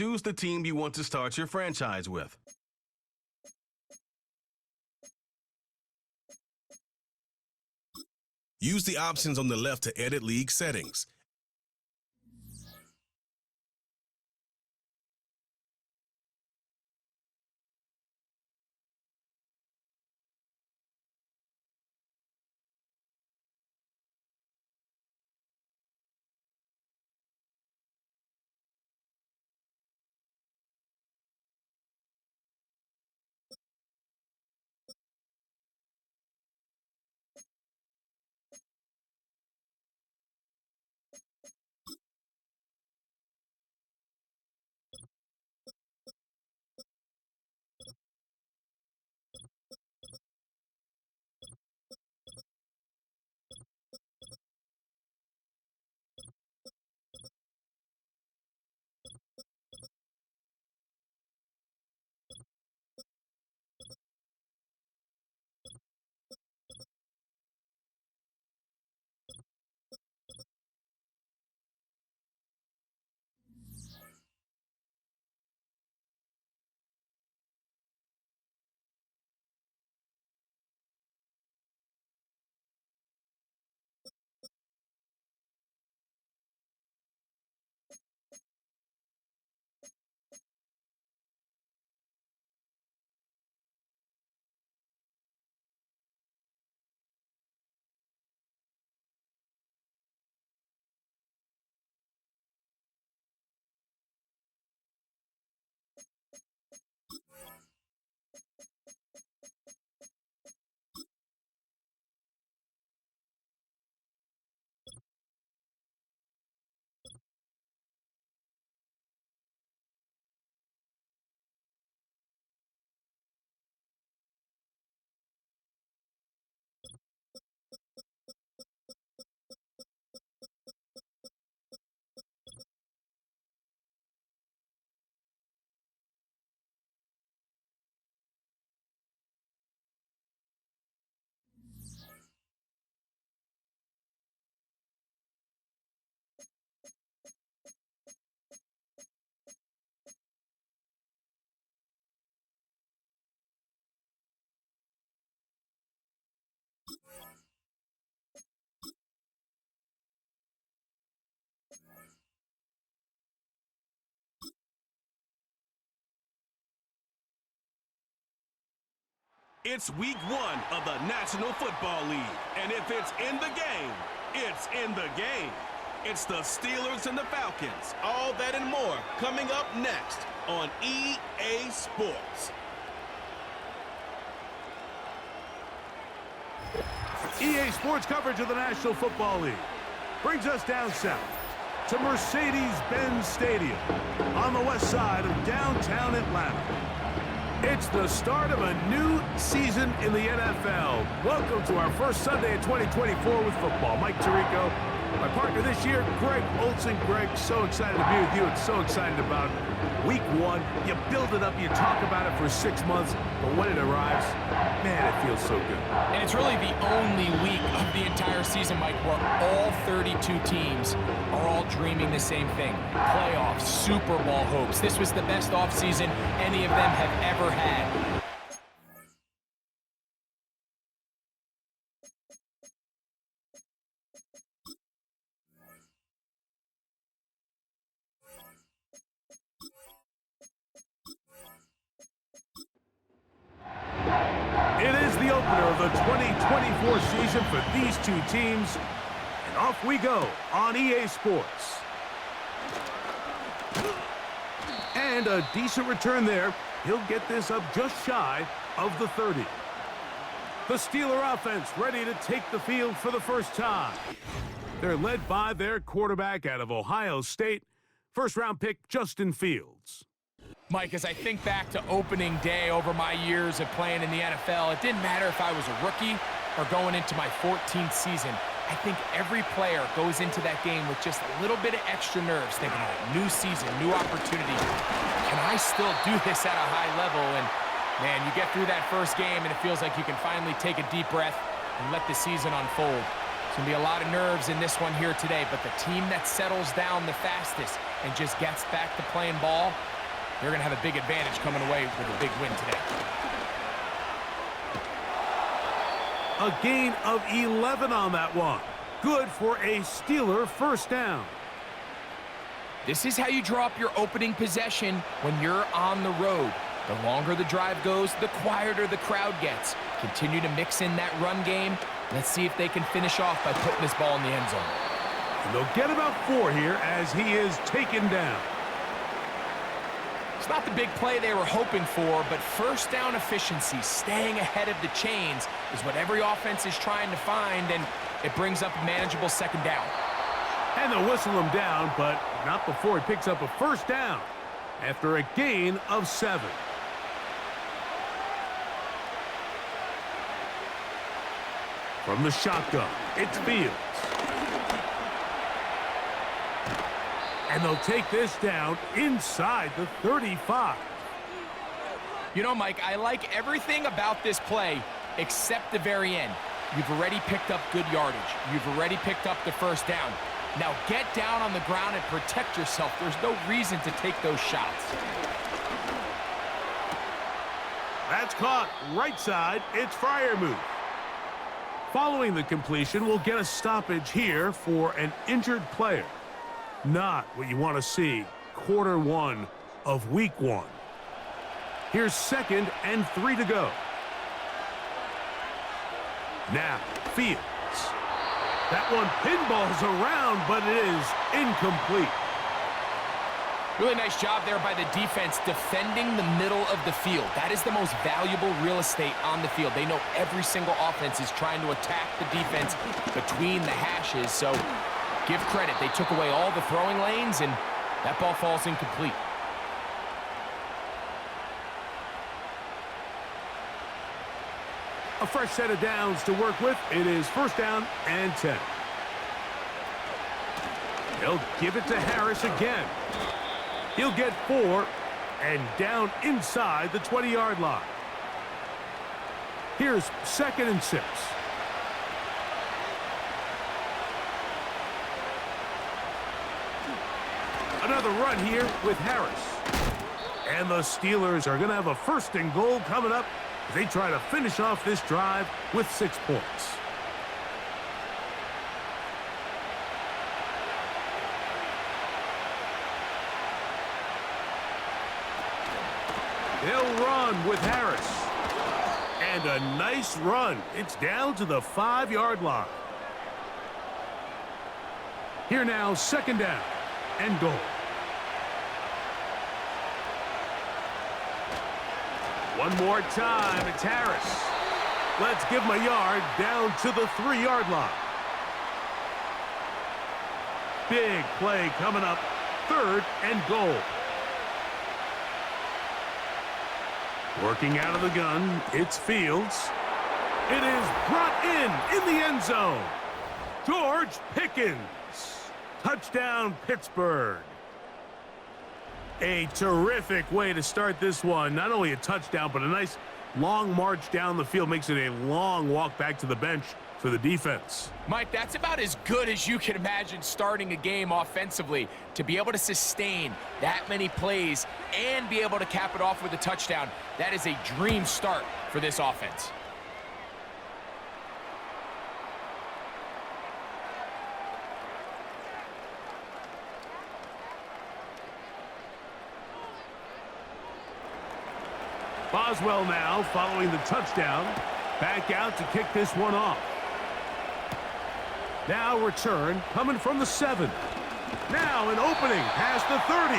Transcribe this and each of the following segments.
choose the team you want to start your franchise with. Use the options on the left to edit league settings. It's week 1 of the National Football League, and if it's in the game, it's in the game. It's the Steelers and the Falcons. All that and more coming up next on EA Sports. EA Sports coverage of the National Football League brings us down south to Mercedes-Benz Stadium on the west side of downtown Atlanta. It's the start of a new season in the NFL. Welcome to our first Sunday in 2024 with football. Mike Tirico, my partner this year, Greg Olson. Greg, so excited to be with you and so excited about week 1. You build it up, you talk about it for 6 months, but when it arrives, man, it feels so good. And it's really the only week of the entire season, Mike, where all 32 teams are all dreaming the same thing. Playoffs, Super Bowl hopes. This was the best offseason any of them have ever had. It is the opener of the 2024 season for these two teams. And off we go on EA Sports. And a decent return there. He'll get this up just shy of the 30. The Steeler offense ready to take the field for the first time. They're led by their quarterback out of Ohio State, first-round pick Justin Fields. Mike, as I think back to opening day over my years of playing in the NFL, it didn't matter if I was a rookie or going into my 14th season. I think every player goes into that game with just a little bit of extra nerves, thinking, oh, new season, new opportunity. Can I still do this at a high level? And, man, you get through that first game, and it feels like you can finally take a deep breath and let the season unfold. It's going to be a lot of nerves in this one here today, but the team that settles down the fastest and just gets back to playing ball, they're going to have a big advantage coming away with a big win today. A gain of 11 on that one. Good for a Steeler first down. This is how you draw up your opening possession when you're on the road. The longer the drive goes, the quieter the crowd gets. Continue to mix in that run game. Let's see if they can finish off by putting this ball in the end zone. And they'll get about 4 here as he is taken down. It's not the big play they were hoping for, but first down efficiency, staying ahead of the chains, is what every offense is trying to find, and it brings up a manageable second down. And they'll whistle him down, but not before he picks up a first down after a gain of 7. From the shotgun, it's Fields. And they'll take this down inside the 35. You know, Mike, I like everything about this play except the very end. You've already picked up good yardage. You've already picked up the first down. Now get down on the ground and protect yourself. There's no reason to take those shots. That's caught right side. It's Freiermuth. Following the completion, we'll get a stoppage here for an injured player. Not what you want to see quarter 1 of week 1. Here's 2nd and 3 to go. Now, Fields. That one pinballs around, but it is incomplete. Really nice job there by the defense defending the middle of the field. That is the most valuable real estate on the field. They know every single offense is trying to attack the defense between the hashes, so give credit. They took away all the throwing lanes, and that ball falls incomplete. A fresh set of downs to work with. It is first down and 10. They'll give it to Harris again. He'll get 4 and down inside the 20-yard line. Here's 2nd and 6. Another run here with Harris. And the Steelers are going to have a 1st and goal coming up as they try to finish off this drive with 6 points. They'll run with Harris. And a nice run. It's down to the 5-yard line. Here now, 2nd down and goal. One more time, it's Harris. Let's give him a yard down to the 3-yard line. Big play coming up, 3rd and goal. Working out of the gun, it's Fields. It is brought in the end zone. George Pickens. Touchdown, Pittsburgh. A terrific way to start this one. Not only a touchdown, but a nice long march down the field. Makes it a long walk back to the bench for the defense. Mike, that's about as good as you can imagine starting a game offensively. To be able to sustain that many plays and be able to cap it off with a touchdown, that is a dream start for this offense. Boswell now following the touchdown. Back out to kick this one off. Now return coming from the 7. Now an opening past the 30.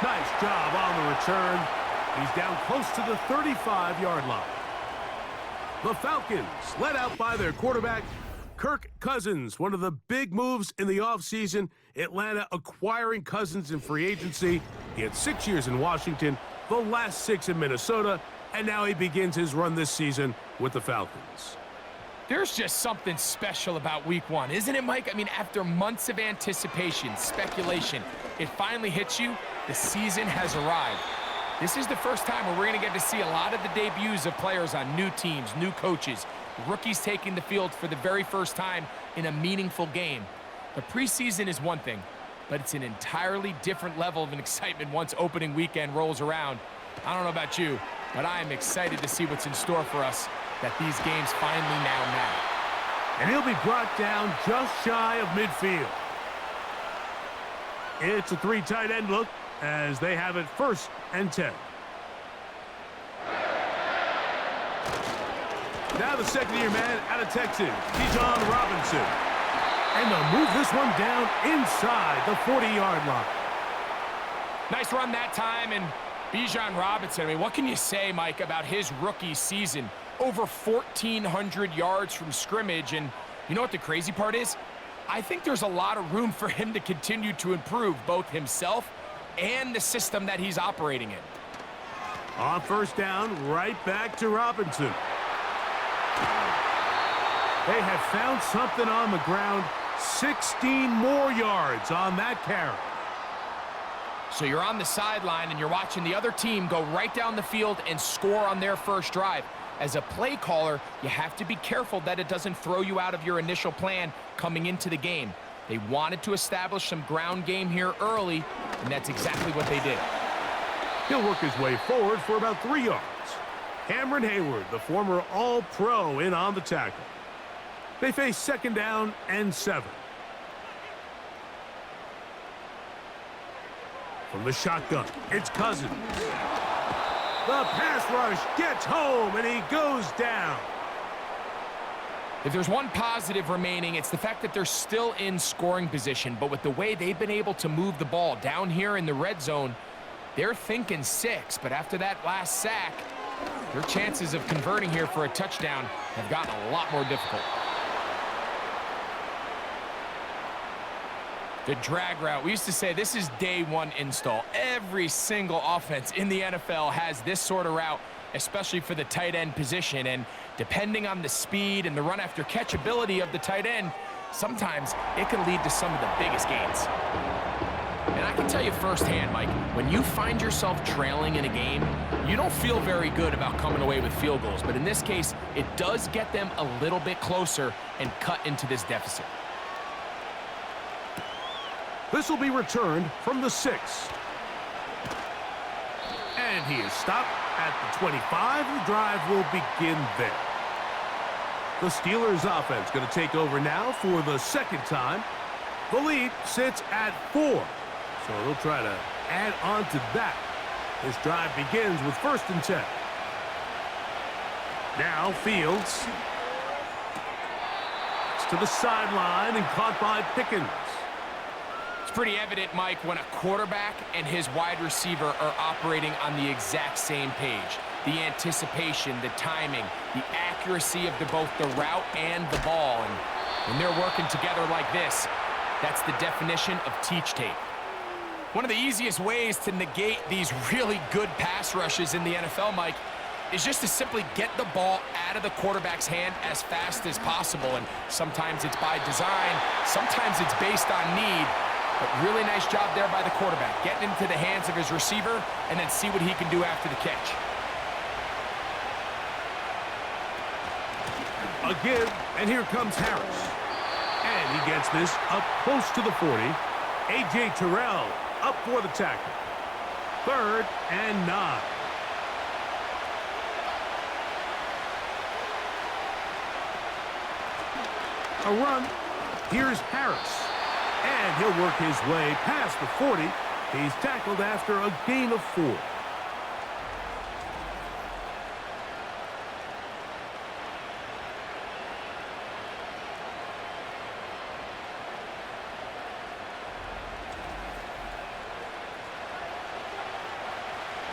Nice job on the return. He's down close to the 35-yard line. The Falcons, led out by their quarterback, Kirk Cousins. One of the big moves in the offseason, Atlanta acquiring Cousins in free agency. He had 6 years in Washington, the last 6 in Minnesota, and now he begins his run this season with the Falcons. There's just something special about week 1, isn't it, Mike? I mean, after months of anticipation, speculation, it finally hits you. The season has arrived. This is the first time where we're going to get to see a lot of the debuts of players on new teams, new coaches, Rookies taking the field for the very first time in a meaningful game. The preseason is one thing, but it's an entirely different level of an excitement once opening weekend rolls around. I don't know about you, but I am excited to see what's in store for us that these games finally now matter. And he'll be brought down just shy of midfield. It's a 3 tight end look as they have it 1st and 10. Now the second-year man out of Texas, Bijan Robinson. And they'll move this one down inside the 40-yard line. Nice run that time, and Bijan Robinson, I mean, what can you say, Mike, about his rookie season? Over 1,400 yards from scrimmage, and you know what the crazy part is? I think there's a lot of room for him to continue to improve both himself and the system that he's operating in. On 1st down, right back to Robinson. They have found something on the ground. 16 more yards on that carry. So you're on the sideline and you're watching the other team go right down the field and score on their first drive. As a play caller, you have to be careful that it doesn't throw you out of your initial plan coming into the game. They wanted to establish some ground game here early, and that's exactly what they did. He'll work his way forward for about 3 yards. Cameron Hayward, the former All-Pro, in on the tackle. They face 2nd down and 7. From the shotgun, it's Cousins. The pass rush gets home, and he goes down. If there's one positive remaining, it's the fact that they're still in scoring position. But with the way they've been able to move the ball down here in the red zone, they're thinking 6. But after that last sack, their chances of converting here for a touchdown have gotten a lot more difficult. The drag route. We used to say this is day 1 install. Every single offense in the NFL has this sort of route, especially for the tight end position. And depending on the speed and the run after catch ability of the tight end, sometimes it can lead to some of the biggest gains. And I can tell you firsthand, Mike, when you find yourself trailing in a game, you don't feel very good about coming away with field goals. But in this case, it does get them a little bit closer and cut into this deficit. This will be returned from the 6. And he is stopped at the 25. The drive will begin there. The Steelers offense going to take over now for the 2nd time. The lead sits at 4. So they'll try to add on to that. This drive begins with 1st and 10. Now Fields. It's to the sideline and caught by Pickens. Pretty evident, Mike, when a quarterback and his wide receiver are operating on the exact same page. The anticipation, the timing, the accuracy of both the route and the ball. And when they're working together like this, that's the definition of teach tape. One of the easiest ways to negate these really good pass rushes in the NFL, Mike, is just to simply get the ball out of the quarterback's hand as fast as possible. And sometimes it's by design, sometimes it's based on need. But really nice job there by the quarterback, getting into the hands of his receiver and then see what he can do after the catch. A give, and here comes Harris. And he gets this up close to the 40. A.J. Terrell up for the tackle. 3rd and 9. A run. Here's Harris. And he'll work his way past the 40. He's tackled after a gain of 4.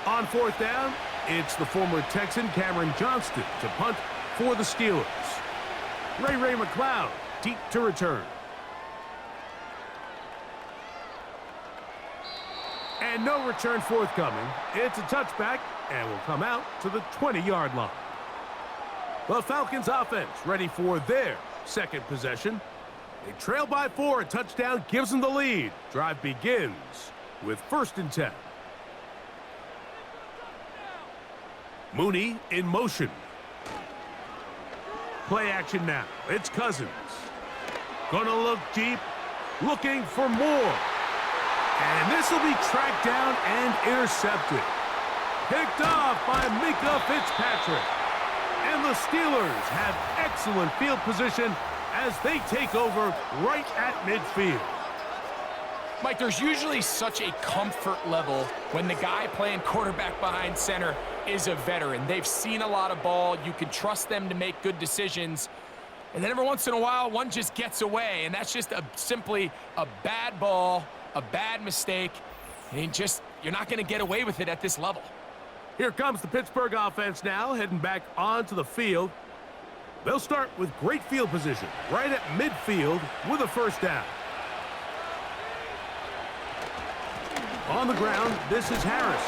On 4th down, it's the former Texan Cameron Johnston to punt for the Steelers. Ray McLeod deep to return. And no return forthcoming. It's a touchback and will come out to the 20-yard line. The Falcons offense ready for their 2nd possession. They trail by 4. A touchdown gives them the lead. Drive begins with 1st and 10. Mooney in motion. Play action now. It's Cousins. Gonna look deep, looking for more. And this will be tracked down and intercepted. Picked off by Mika Fitzpatrick. And the Steelers have excellent field position as they take over right at midfield. Mike, there's usually such a comfort level when the guy playing quarterback behind center is a veteran. They've seen a lot of ball. You can trust them to make good decisions. And then every once in a while, one just gets away. And that's just simply a bad ball, a bad mistake. And you're not going to get away with it at this level. Here comes the Pittsburgh offense now, heading back onto the field. They'll start with great field position, right at midfield with a first down. On the ground, this is Harris.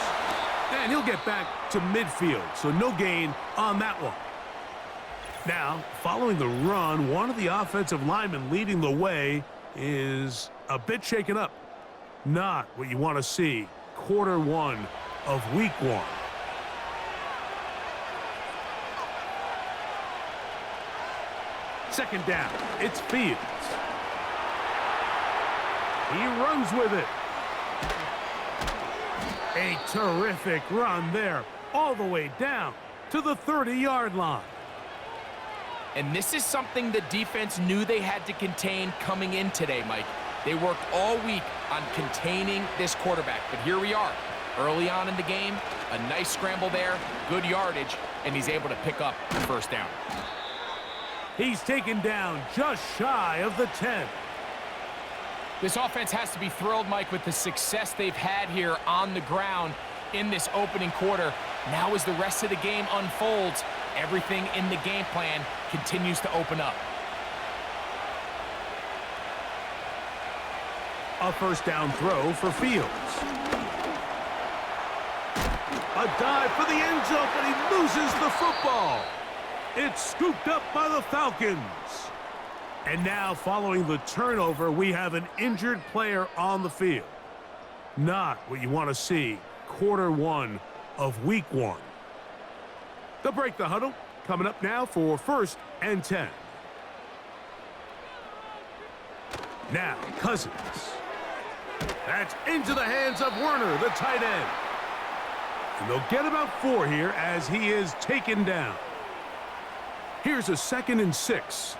And he'll get back to midfield, so no gain on that one. Now, following the run, one of the offensive linemen leading the way is a bit shaken up. Not what you want to see quarter one of week one. Second down, it's Fields. He runs with it. A terrific run there, all the way down to the 30-yard line. And this is something the defense knew they had to contain coming in today, Mike. They worked all week on containing this quarterback, but here we are. Early on in the game, a nice scramble there, good yardage, and he's able to pick up the first down. He's taken down just shy of the 10. This offense has to be thrilled, Mike, with the success they've had here on the ground in this opening quarter. Now as the rest of the game unfolds, everything in the game plan continues to open up. A first down throw for Fields. A dive for the end zone, but he loses the football. It's scooped up by the Falcons. And now, following the turnover, we have an injured player on the field. Not what you want to see quarter one of week one. They'll break the huddle. Coming up now for 1st and 10. Now, Cousins. That's into the hands of Werner, the tight end. And they'll get about 4 here as he is taken down. Here's a 2nd and 6.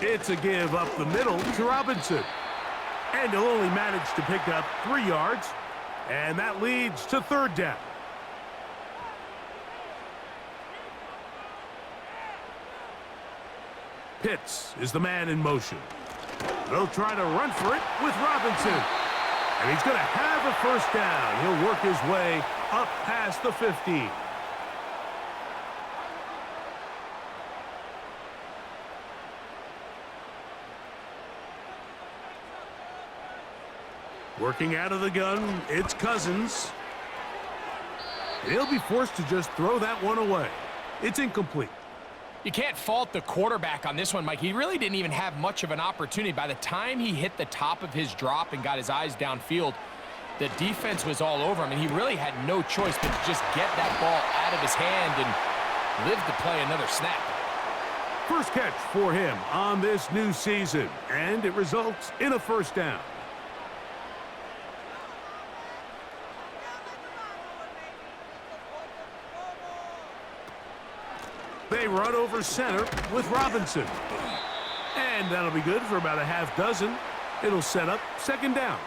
It's a give up the middle to Robinson. And he'll only manage to pick up 3 yards. And that leads to 3rd down. Pitts is the man in motion. They'll try to run for it with Robinson. And he's going to have a first down. He'll work his way up past the 15. Working out of the gun, it's Cousins. He'll be forced to just throw that one away. It's incomplete. You can't fault the quarterback on this one, Mike. He really didn't even have much of an opportunity. By the time he hit the top of his drop and got his eyes downfield, the defense was all over him, and he really had no choice but to just get that ball out of his hand and live to play another snap. First catch for him on this new season, and it results in a first down. They run over center with Robinson. And that'll be good for about a half dozen. It'll set up 2nd down.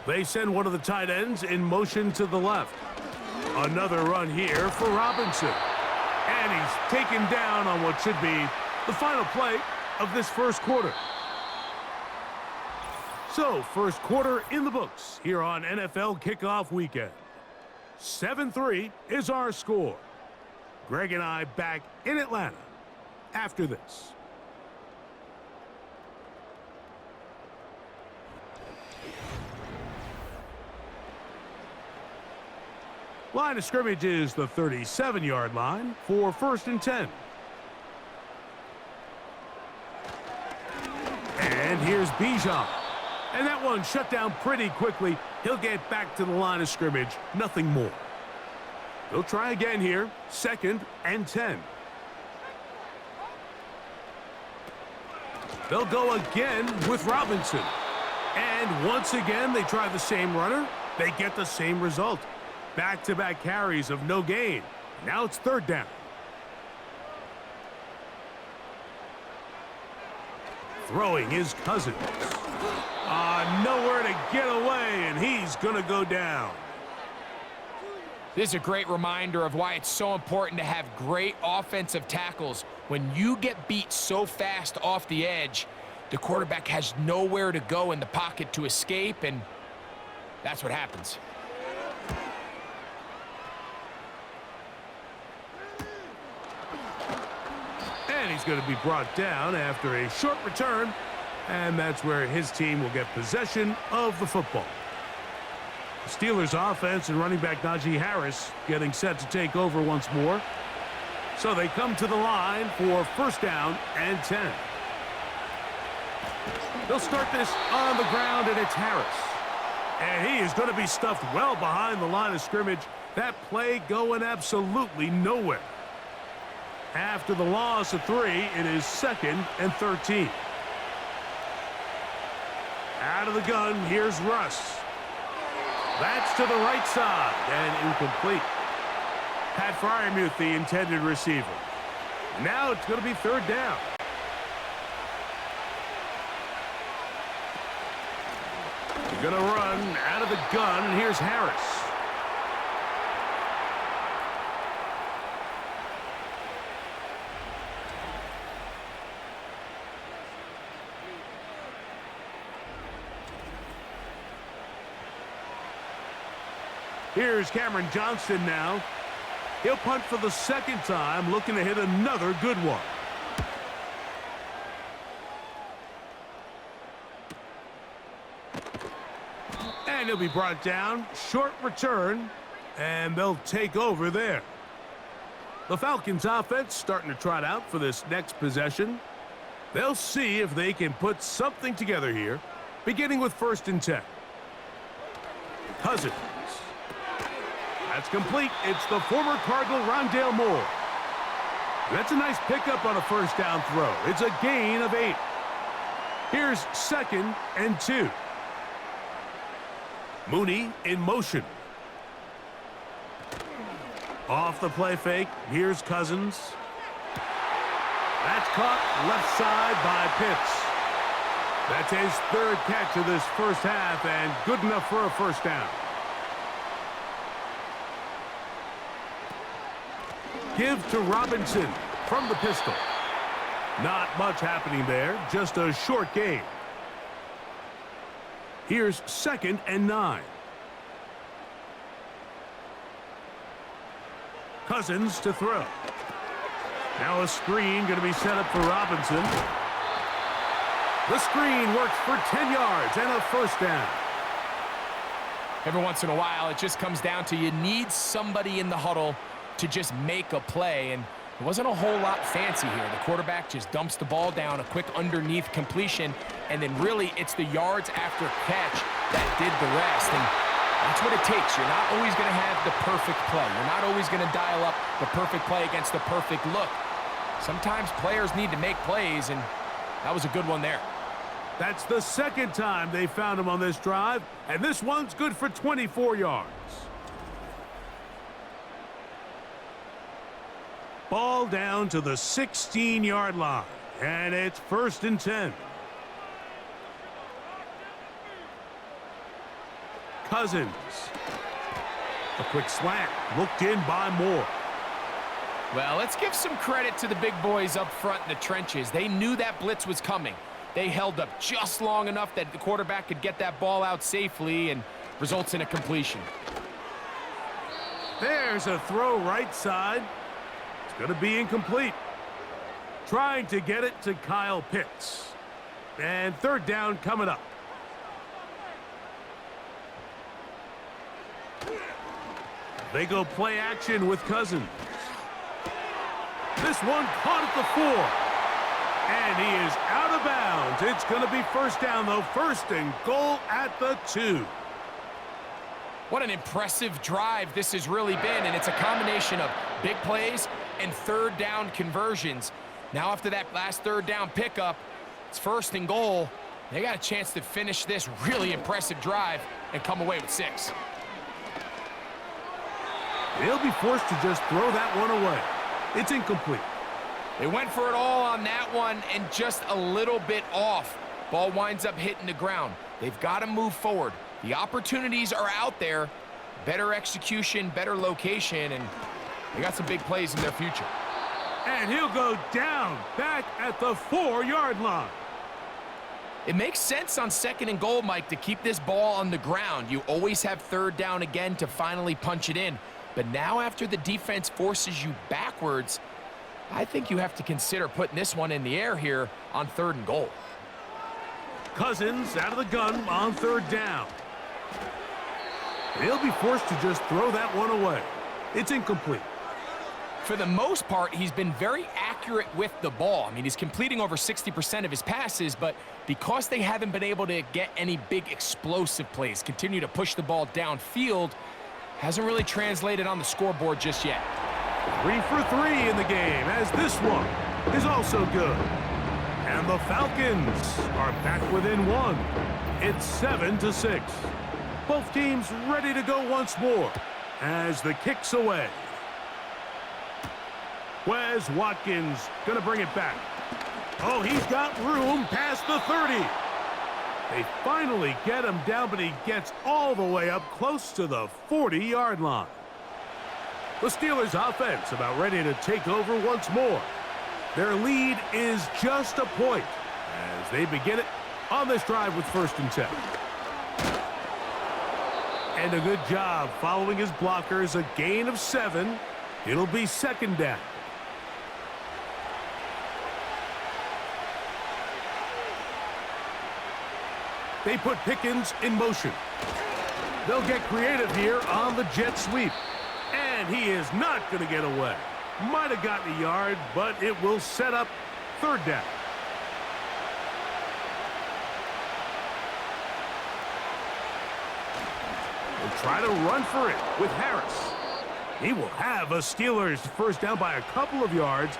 They send one of the tight ends in motion to the left. Another run here for Robinson. And he's taken down on what should be the final play of this first quarter. So, first quarter in the books here on NFL Kickoff Weekend. 7-3 is our score. Greg and I back in Atlanta after this. Line of scrimmage is the 37-yard line for 1st and 10. And here's Bijan. And that one shut down pretty quickly. He'll get back to the line of scrimmage, nothing more. They'll try again here, 2nd and 10. They'll go again with Robinson. And once again, they try the same runner. They get the same result. Back-to-back carries of no gain. Now it's 3rd down. Throwing his Cousins. Nowhere to get away, and he's going to go down. This is a great reminder of why it's so important to have great offensive tackles. When you get beat so fast off the edge, the quarterback has nowhere to go in the pocket to escape, and that's what happens. And he's going to be brought down after a short return, and that's where his team will get possession of the football. The Steelers offense and running back Najee Harris getting set to take over once more. So they come to the line for 1st down and 10. They'll start this on the ground, and it's Harris. And he is going to be stuffed well behind the line of scrimmage. That play going absolutely nowhere. After the loss of 3, it is 2nd and 13. Out of the gun, here's Russ. That's to the right side and incomplete. Pat Freiermuth, the intended receiver. Now it's going to be 3rd down. They're going to run out of the gun, and here's Harris. Here's Cameron Johnston now. He'll punt for the 2nd time, looking to hit another good one. And he'll be brought down. Short return, and they'll take over there. The Falcons offense starting to trot out for this next possession. They'll see if they can put something together here, beginning with 1st and 10. Cousins. That's complete. It's the former Cardinal Rondale Moore. That's a nice pickup on a 1st down throw. It's a gain of 8. Here's 2nd and 2. Mooney in motion. Off the play fake. Here's Cousins. That's caught left side by Pitts. That's his 3rd catch of this 1st half, and good enough for a 1st down. Give to Robinson from the pistol. Not much happening there, just a short gain. Here's 2nd and 9. Cousins to throw. Now a screen going to be set up for Robinson. The screen works for 10 yards and a 1st down. Every once in a while, it just comes down to you need somebody in the huddle to just make a play, and it wasn't a whole lot fancy here. The quarterback just dumps the ball down, a quick underneath completion, and then really it's the yards after catch that did the rest, and that's what it takes. You're not always going to have the perfect play. You're not always going to dial up the perfect play against the perfect look. Sometimes players need to make plays, and that was a good one there. That's the 2nd time they found him on this drive, and this one's good for 24 yards. Ball down to the 16-yard line, and it's 1st and 10. Cousins. A quick slant, looked in by Moore. Well, let's give some credit to the big boys up front in the trenches. They knew that blitz was coming. They held up just long enough that the quarterback could get that ball out safely and results in a completion. There's a throw right side. It's going to be incomplete. Trying to get it to Kyle Pitts. And 3rd down coming up. They go play action with Cousins. This one caught at the 4. And he is out of bounds. It's going to be first down, though. First and goal at the 2. What an impressive drive this has really been, and it's a combination of big plays and third down conversions. Now after that last third down pickup, it's first and goal. They got a chance to finish this really impressive drive and come away with 6. They'll be forced to just throw that one away. It's incomplete. They went for it all on that one and just a little bit off. Ball winds up hitting the ground. They've got to move forward. The opportunities are out there. Better execution, better location, and they got some big plays in their future. And he'll go down back at the 4-yard line. It makes sense on second and goal, Mike, to keep this ball on the ground. You always have third down again to finally punch it in. But now after the defense forces you backwards, I think you have to consider putting this one in the air here on third and goal. Cousins out of the gun on third down. They'll be forced to just throw that one away. It's incomplete. For the most part, he's been very accurate with the ball. I mean, he's completing over 60% of his passes, but because they haven't been able to get any big explosive plays, continue to push the ball downfield, hasn't really translated on the scoreboard just yet. 3 for 3 in the game, as this one is also good. And the Falcons are back within 1. It's 7-6. Both teams ready to go once more as the kick's away. Wes Watkins going to bring it back. Oh, he's got room past the 30. They finally get him down, but he gets all the way up close to the 40-yard line. The Steelers' offense about ready to take over once more. Their lead is just a point as they begin it on this drive with 1st and 10. And a good job following his blockers, a gain of 7. It'll be 2nd down. They put Pickens in motion. They'll get creative here on the jet sweep. And he is not going to get away. Might have gotten a yard, but it will set up 3rd down. They'll try to run for it with Harris. He will have a Steelers first down by a couple of yards.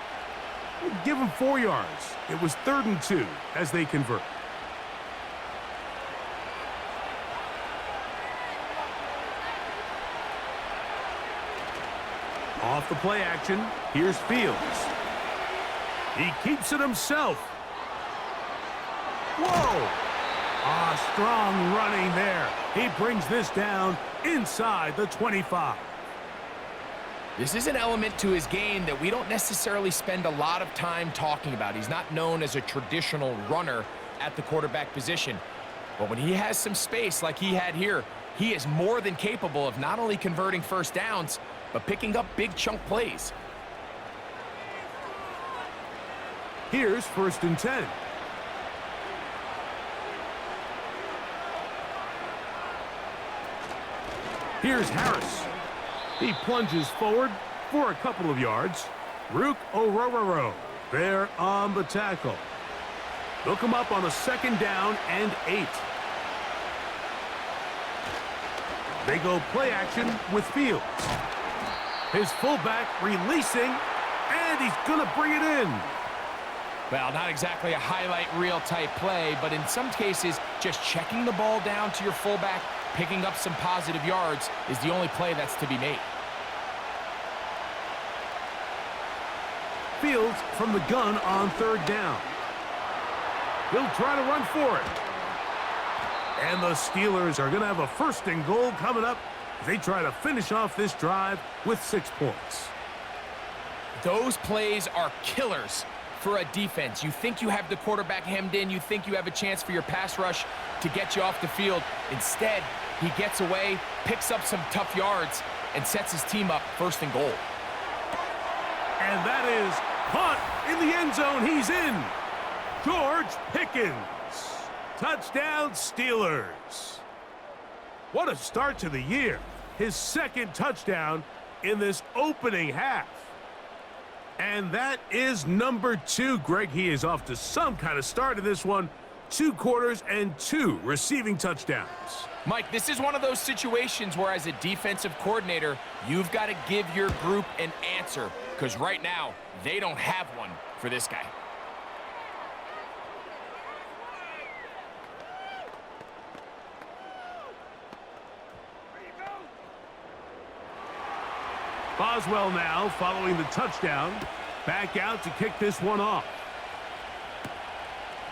We'll give him 4 yards. It was 3rd and 2 as they convert. Off the play action, here's Fields. He keeps it himself. Whoa! Strong running there. He brings this down inside the 25. This is an element to his game that we don't necessarily spend a lot of time talking about. He's not known as a traditional runner at the quarterback position. But when he has some space like he had here, he is more than capable of not only converting first downs, but picking up big chunk plays. Here's 1st and 10. Here's Harris. He plunges forward for a couple of yards. Rook Orororo there on the tackle. They'll come up on a 2nd down and 8. They go play action with Fields. His fullback releasing, and he's going to bring it in. Well, not exactly a highlight reel type play, but in some cases, just checking the ball down to your fullback, picking up some positive yards is the only play that's to be made. Fields from the gun on 3rd down. He'll try to run for it. And the Steelers are going to have a 1st and goal coming up. They try to finish off this drive with 6 points. Those plays are killers for a defense. You think you have the quarterback hemmed in. You think you have a chance for your pass rush to get you off the field. Instead, he gets away, picks up some tough yards, and sets his team up 1st and goal. And that is caught in the end zone. He's in. George Pickens. Touchdown, Steelers. What a start to the year. his second touchdown in this opening half. And that is number 2. Greg, he is off to some kind of start in this one. 2 quarters and 2 receiving touchdowns. Mike, this is one of those situations where as a defensive coordinator, you've got to give your group an answer, because right now, they don't have one for this guy. Boswell now following the touchdown. Back out to kick this one off.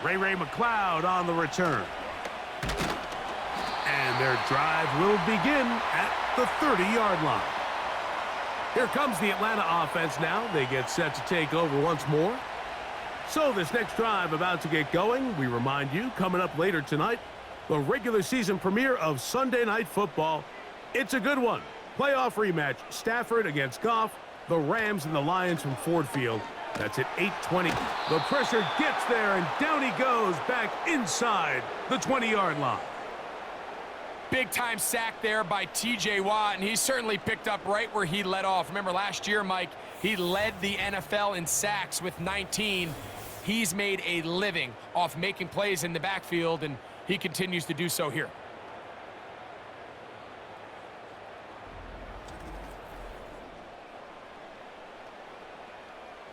Ray McLeod on the return. And their drive will begin at the 30-yard line. Here comes the Atlanta offense now. They get set to take over once more. So this next drive about to get going. We remind you, coming up later tonight, the regular season premiere of Sunday Night Football. It's a good one. Playoff rematch, Stafford against Goff, the Rams and the Lions from Ford Field. That's at 8:20. The pressure gets there, and down he goes back inside the 20-yard line. Big-time sack there by T.J. Watt, and he certainly picked up right where he led off. Remember last year, Mike, he led the NFL in sacks with 19. He's made a living off making plays in the backfield, and he continues to do so here.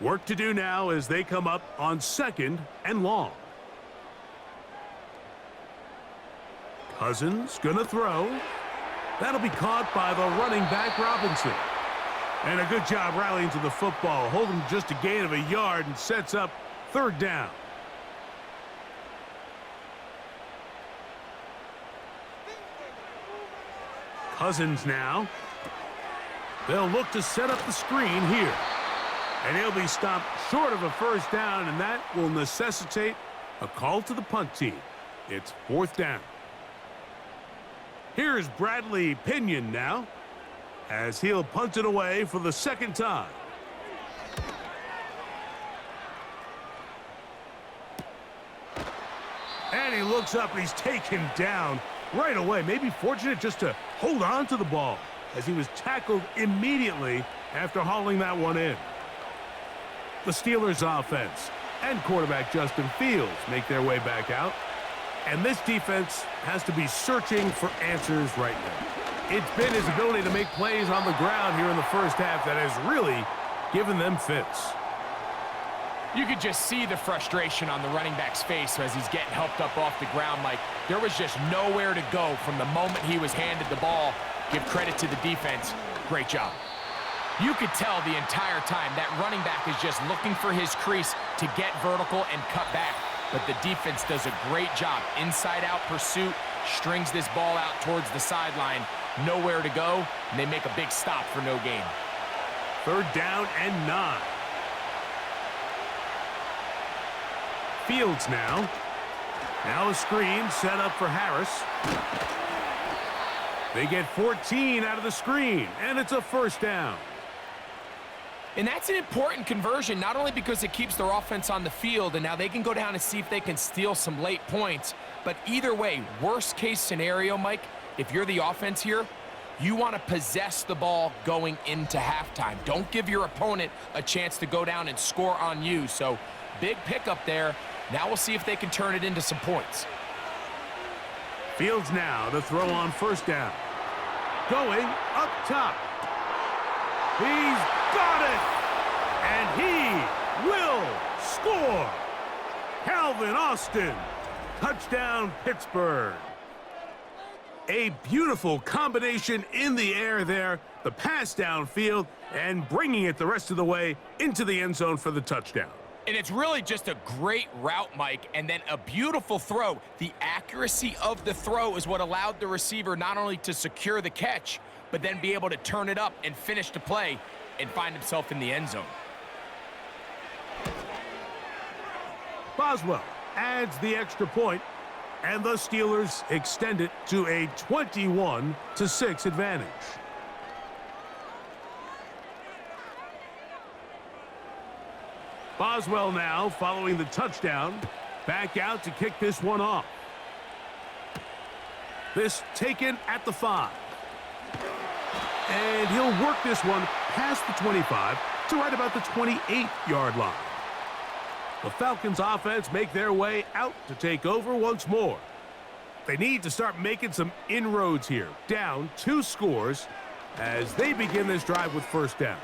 Work to do now as they come up on 2nd and long. Cousins gonna throw. That'll be caught by the running back Robinson. And a good job rallying to the football, holding just a gain of a yard and sets up 3rd down. Cousins now. They'll look to set up the screen here. And he'll be stopped short of a 1st down, and that will necessitate a call to the punt team. It's 4th down. Here's Bradley Pinion now, as he'll punt it away for the 2nd time. And he looks up, and he's taken down right away. Maybe fortunate just to hold on to the ball, as he was tackled immediately after hauling that one in. The Steelers offense and quarterback Justin Fields make their way back out. And this defense has to be searching for answers right now. It's been his ability to make plays on the ground here in the 1st half that has really given them fits. You could just see the frustration on the running back's face as he's getting helped up off the ground, Mike. There was just nowhere to go from the moment he was handed the ball. Give credit to the defense. Great job. You could tell the entire time that running back is just looking for his crease to get vertical and cut back. But the defense does a great job. Inside-out pursuit, strings this ball out towards the sideline. Nowhere to go, and they make a big stop for no gain. 3rd down and 9. Fields now. Now a screen set up for Harris. They get 14 out of the screen, and it's a 1st down. And that's an important conversion, not only because it keeps their offense on the field, and now they can go down and see if they can steal some late points, but either way, worst case scenario, Mike, if you're the offense here, you want to possess the ball going into halftime. Don't give your opponent a chance to go down and score on you. So big pickup there. Now we'll see if they can turn it into some points. Fields now to throw on 1st down. Going up top. He's got it! And he will score! Calvin Austin. Touchdown, Pittsburgh. A beautiful combination in the air there. The pass downfield and bringing it the rest of the way into the end zone for the touchdown. And it's really just a great route, Mike, and then a beautiful throw. The accuracy of the throw is what allowed the receiver not only to secure the catch, but then be able to turn it up and finish the play and find himself in the end zone. Boswell adds the extra point, and the Steelers extend it to a 21-6 advantage. Boswell now following the touchdown, back out to kick this one off. This taken at the 5. And he'll work this one past the 25 to right about the 28-yard line. The Falcons offense make their way out to take over once more. They need to start making some inroads here. Down 2 scores as they begin this drive with first down.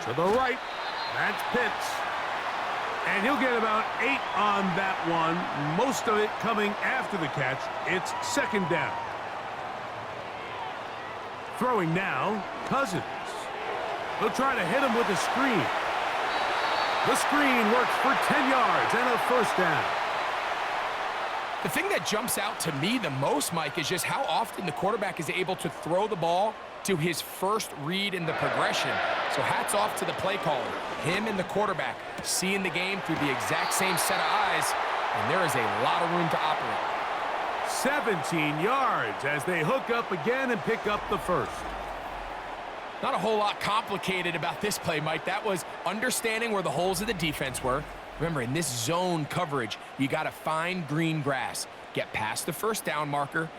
To the right, that's Pitts. And he'll get about 8 on that one, most of it coming after the catch. It's second down. Throwing now, Cousins. They'll try to hit him with a screen. The screen works for 10 yards and a first down. The thing that jumps out to me the most, Mike, is just how often the quarterback is able to throw the ball to his first read in the progression. So hats off to the play caller. Him and the quarterback seeing the game through the exact same set of eyes, and there is a lot of room to operate. 17 yards as they hook up again and pick up the first. Not a whole lot complicated about this play, Mike. That was understanding where the holes of the defense were. Remember, in this zone coverage, you got to find green grass, get past the first down marker,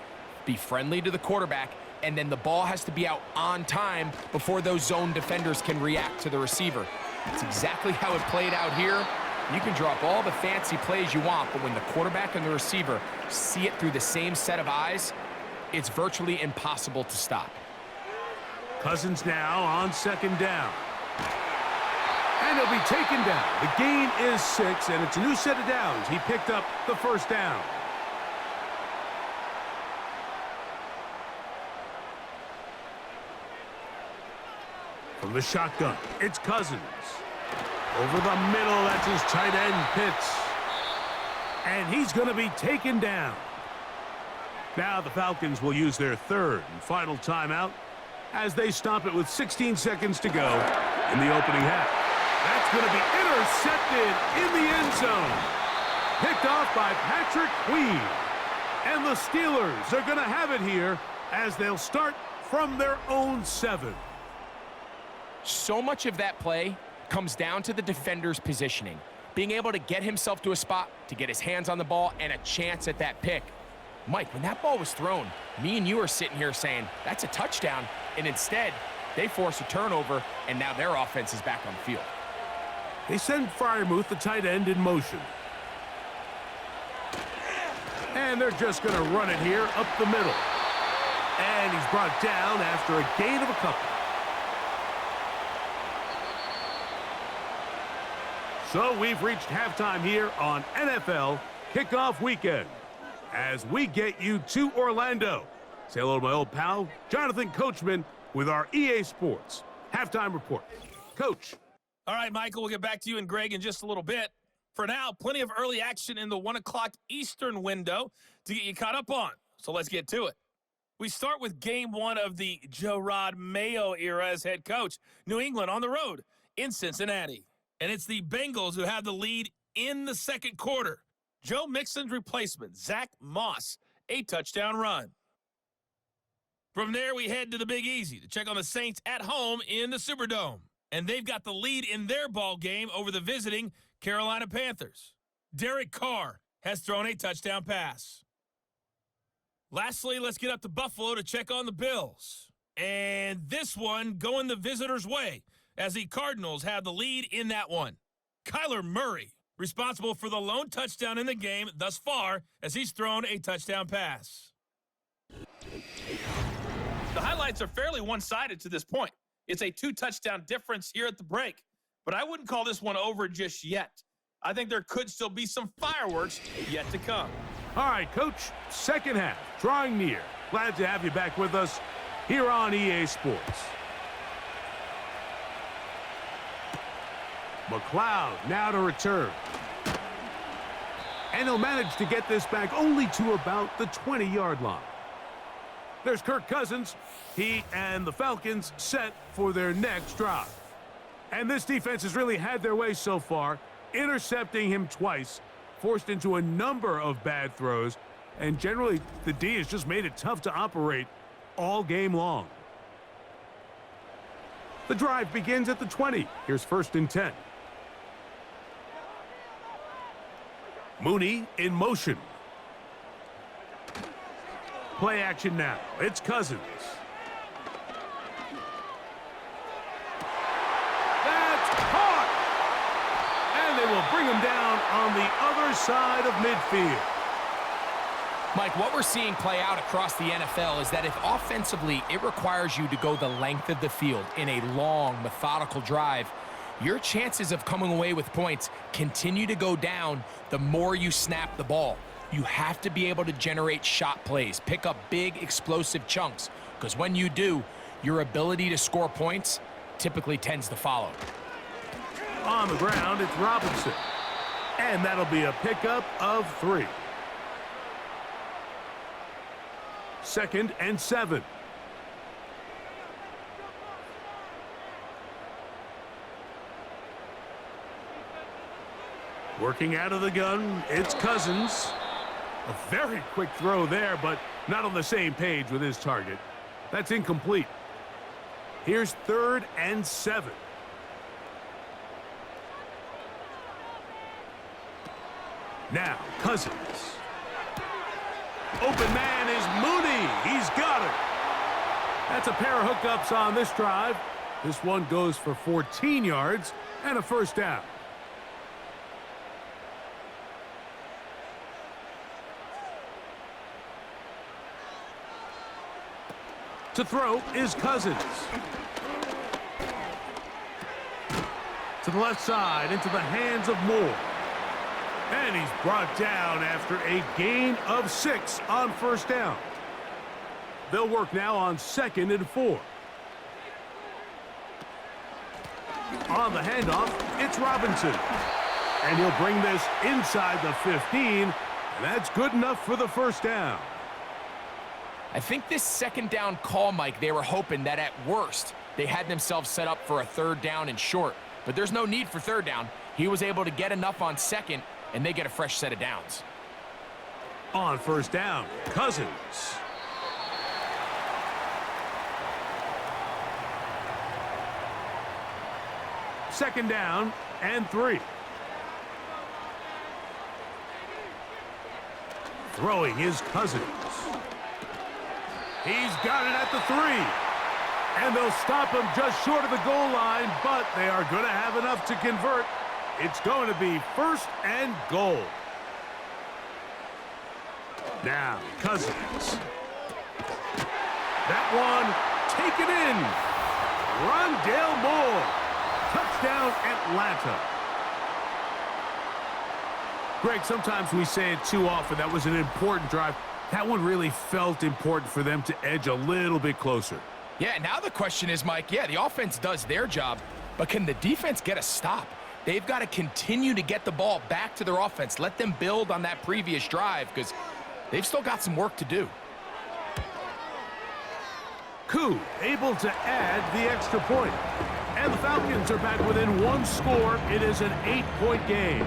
be friendly to the quarterback, and then the ball has to be out on time before those zone defenders can react to the receiver. That's exactly how it played out here. You can drop all the fancy plays you want, but when the quarterback and the receiver see it through the same set of eyes, it's virtually impossible to stop. Cousins now on second down. And he'll be taken down. The gain is 6, and it's a new set of downs. He picked up the first down. From the shotgun, it's Cousins. Over the middle, that's his tight end, Pitts. And he's going to be taken down. Now the Falcons will use their third and final timeout as they stop it with 16 seconds to go in the opening half. That's going to be intercepted in the end zone. Picked off by Patrick Queen. And the Steelers are going to have it here as they'll start from their own 7. So much of that play comes down to the defender's positioning, being able to get himself to a spot, to get his hands on the ball, and a chance at that pick. Mike, when that ball was thrown, me and you are sitting here saying, that's a touchdown, and instead, they force a turnover, and now their offense is back on the field. They send Freiermuth, the tight end, in motion. And they're just going to run it here up the middle. And he's brought down after a gain of a couple. So we've reached halftime here on NFL Kickoff Weekend as we get you to Orlando. Say hello to my old pal, Jonathan Coachman, with our EA Sports Halftime Report. Coach. All right, Michael, we'll get back to you and Greg in just a little bit. For now, plenty of early action in the 1 o'clock Eastern window to get you caught up on. So let's get to it. We start with game 1 of the Gerard Mayo era as head coach. New England on the road in Cincinnati. And it's the Bengals who have the lead in the second quarter. Joe Mixon's replacement, Zach Moss, a touchdown run. From there, we head to the Big Easy to check on the Saints at home in the Superdome. And they've got the lead in their ball game over the visiting Carolina Panthers. Derek Carr has thrown a touchdown pass. Lastly, let's get up to Buffalo to check on the Bills. And this one going the visitors' way as the Cardinals have the lead in that one. Kyler Murray, responsible for the lone touchdown in the game thus far as he's thrown a touchdown pass. The highlights are fairly one-sided to this point. It's a 2-touchdown difference here at the break, but I wouldn't call this one over just yet. I think there could still be some fireworks yet to come. All right, Coach, second half, drawing near. Glad to have you back with us here on EA Sports. McLeod now to return. And he'll manage to get this back only to about the 20-yard line. There's Kirk Cousins. He and the Falcons set for their next drive. And this defense has really had their way so far, intercepting him twice, forced into a number of bad throws, and generally the D has just made it tough to operate all game long. The drive begins at the 20. Here's 1st and 10. Mooney in motion. Play action now. It's Cousins. bring him down on the other side of midfield. Mike, what we're seeing play out across the NFL is that if offensively it requires you to go the length of the field in a long, methodical drive, your chances of coming away with points continue to go down the more you snap the ball. You have to be able to generate shot plays, pick up big, explosive chunks, because when you do, your ability to score points typically tends to follow. On the ground, it's Robinson. And that'll be a pickup of 3. 2nd and 7. Working out of the gun, it's Cousins. A very quick throw there, but not on the same page with his target. That's incomplete. Here's 3rd and 7. Now, Cousins. Open man is Mooney. He's got it. That's a pair of hookups on this drive. This one goes for 14 yards and a first down. To throw is Cousins. To the left side, into the hands of Moore. And he's brought down after a gain of 6 on first down. They'll work now on 2nd and 4. On the handoff, it's Robinson. And he'll bring this inside the 15. And that's good enough for the first down. I think this 2nd down call, Mike, they were hoping that at worst, they had themselves set up for a 3rd down and short. But there's no need for 3rd down. He was able to get enough on 2nd, and they get a fresh set of downs. On first down, Cousins. Second down and 3. Throwing his Cousins. He's got it at the 3. And they'll stop him just short of the goal line, but they are going to have enough to convert. It's going to be 1st and goal. Now, Cousins. That one taken in. Rondale Moore. Touchdown, Atlanta. Greg, sometimes we say it too often. That was an important drive. That one really felt important for them to edge a little bit closer. Yeah, now the question is, Mike, yeah, the offense does their job, but can the defense get a stop? They've got to continue to get the ball back to their offense. Let them build on that previous drive because they've still got some work to do. Koo able to add the extra point. And the Falcons are back within 1 score. It is an 8-point game.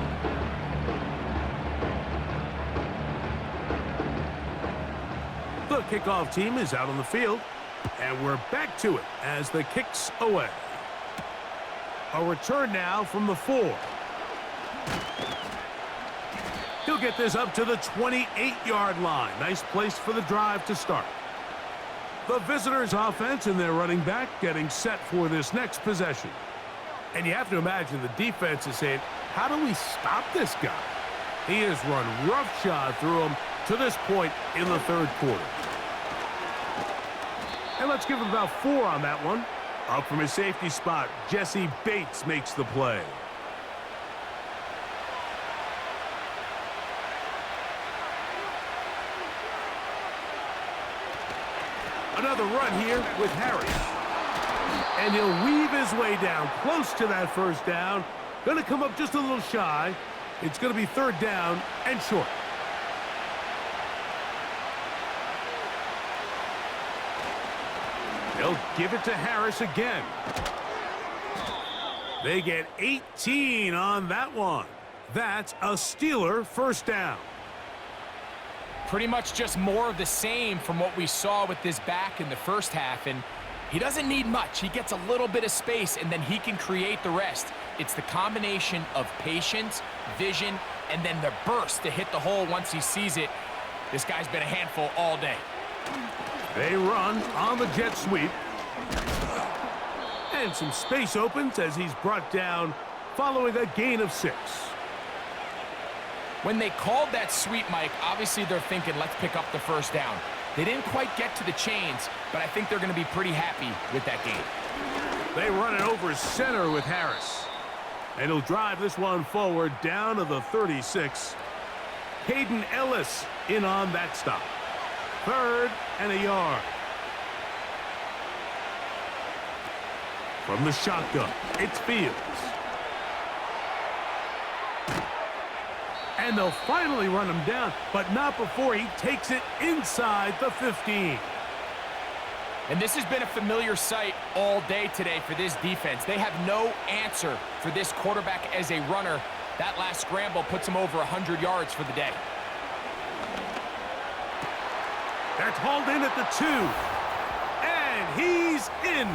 The kickoff team is out on the field. And we're back to it as the kick's away. A return now from the 4. He'll get this up to the 28-yard line. Nice place for the drive to start. The visitors' offense and their running back getting set for this next possession. And you have to imagine the defense is saying, how do we stop this guy? He has run roughshod through him to this point in the 3rd quarter. And let's give him about 4 on that one. Up from his safety spot, Jesse Bates makes the play. Another run here with Harris. And he'll weave his way down close to that first down. Going to come up just a little shy. It's going to be 3rd down and short. They'll give it to Harris again. They get 18 on that one. That's a Steeler first down. Pretty much just more of the same from what we saw with this back in the first half, and he doesn't need much. He gets a little bit of space, and then he can create the rest. It's the combination of patience, vision, and then the burst to hit the hole once he sees it. This guy's been a handful all day. They run on the jet sweep. And some space opens as he's brought down following a gain of 6. When they called that sweep, Mike, obviously they're thinking, let's pick up the first down. They didn't quite get to the chains, but I think they're going to be pretty happy with that game. They run it over center with Harris. And he'll drive this one forward down to the 36. Hayden Ellis in on that stop. 3rd and a yard. From the shotgun, it's Fields. And they'll finally run him down, but not before he takes it inside the 15. And this has been a familiar sight all day today for this defense. They have no answer for this quarterback as a runner. That last scramble puts him over 100 yards for the day. That's hauled in at the 2. And he's in.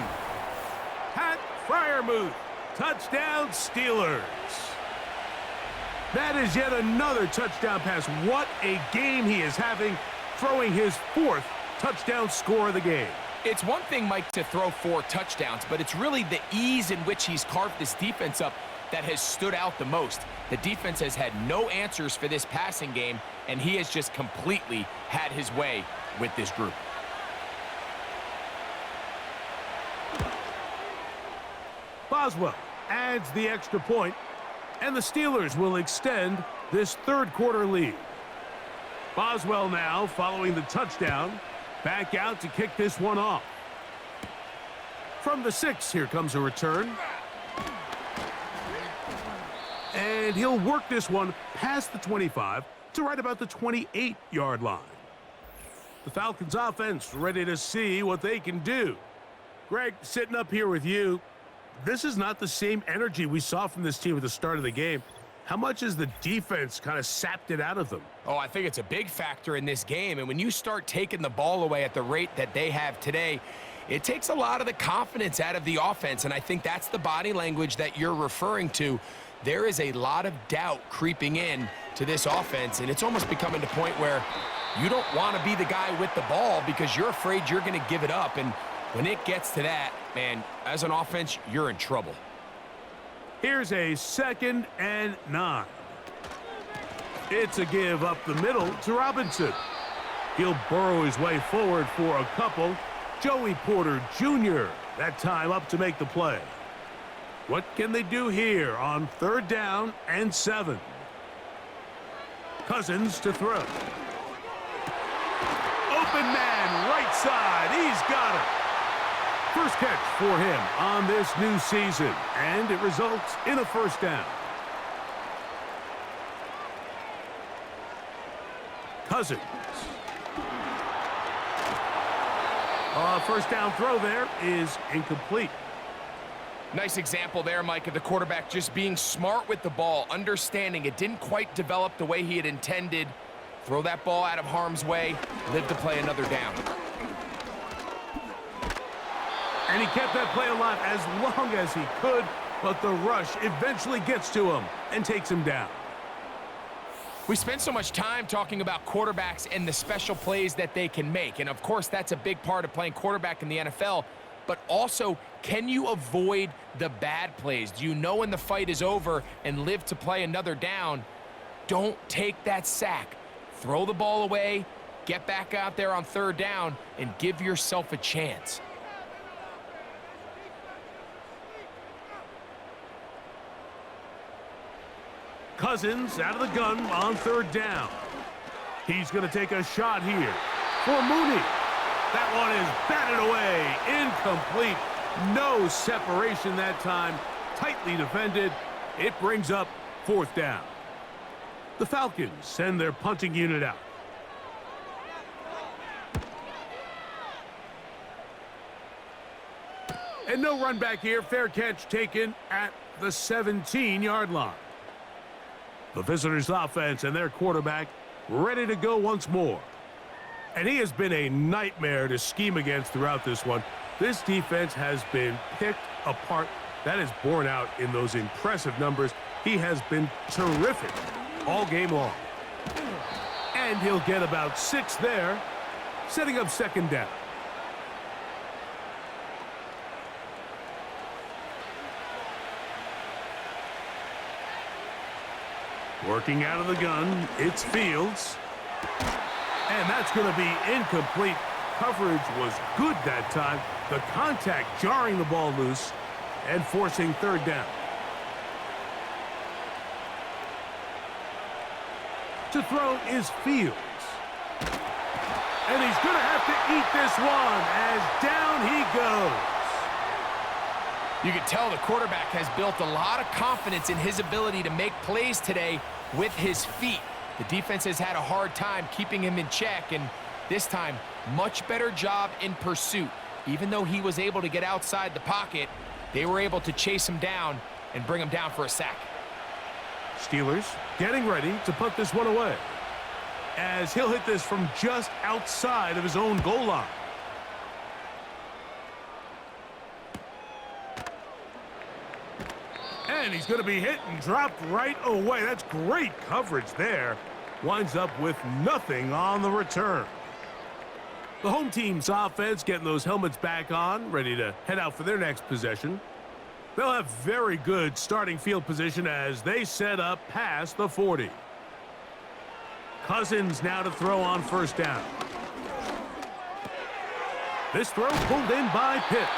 Pat Fryermuth. Touchdown, Steelers. That is yet another touchdown pass. What a game he is having, throwing his 4th touchdown score of the game. It's one thing, Mike, to throw 4 touchdowns, but it's really the ease in which he's carved this defense up that has stood out the most. The defense has had no answers for this passing game, and he has just completely had his way with this group. Boswell adds the extra point, and the Steelers will extend this 3rd quarter lead. Boswell now, following the touchdown, back out to kick this one off. From the 6, here comes a return. And he'll work this one past the 25 to right about the 28-yard line. The Falcons offense ready to see what they can do. Greg, sitting up here with you, this is not the same energy we saw from this team at the start of the game. How much has the defense kind of sapped it out of them? Oh, I think it's a big factor in this game. And when you start taking the ball away at the rate that they have today, it takes a lot of the confidence out of the offense. And I think that's the body language that you're referring to. There is a lot of doubt creeping in to this offense. And it's almost becoming to the point where you don't want to be the guy with the ball because you're afraid you're going to give it up. And when it gets to that, man, as an offense, you're in trouble. Here's a 2nd and 9. It's a give up the middle to Robinson. He'll burrow his way forward for a couple. Joey Porter Jr. that time up to make the play. What can they do here on 3rd down and 7? Cousins to throw. Open man, right side. He's got it. First catch for him on this new season, and it results in a 1st down. Cousins. First down throw there is incomplete. Nice example there, Mike, of the quarterback just being smart with the ball, understanding it didn't quite develop the way he had intended. Throw that ball out of harm's way, live to play another down. And he kept that play alive as long as he could, but the rush eventually gets to him and takes him down. We spend so much time talking about quarterbacks and the special plays that they can make. And, of course, that's a big part of playing quarterback in the NFL. But also, can you avoid the bad plays? Do you know when the fight is over and live to play another down? Don't take that sack. Throw the ball away, get back out there on 3rd down, and give yourself a chance. Cousins out of the gun on 3rd down. He's going to take a shot here for Mooney. That one is batted away. Incomplete. No separation that time. Tightly defended. It brings up 4th down. The Falcons send their punting unit out. And no run back here. Fair catch taken at the 17-yard line. The visitors' offense and their quarterback ready to go once more. And he has been a nightmare to scheme against throughout this one. This defense has been picked apart. That is borne out in those impressive numbers. He has been terrific all game long. And he'll get about 6 there, setting up 2nd down. Working out of the gun, it's Fields. And that's going to be incomplete. Coverage was good that time. The contact jarring the ball loose and forcing third down. To throw is Fields. And he's going to have to eat this one as down he goes. You can tell the quarterback has built a lot of confidence in his ability to make plays today with his feet. The defense has had a hard time keeping him in check, and this time, much better job in pursuit. Even though he was able to get outside the pocket, they were able to chase him down and bring him down for a sack. Steelers getting ready to put this one away, as he'll hit this from just outside of his own goal line. And he's going to be hit and dropped right away. That's great coverage there. Winds up with nothing on the return. The home team's offense getting those helmets back on, ready to head out for their next possession. They'll have very good starting field position as they set up past the 40. Cousins now to throw on first down. This throw pulled in by Pitts.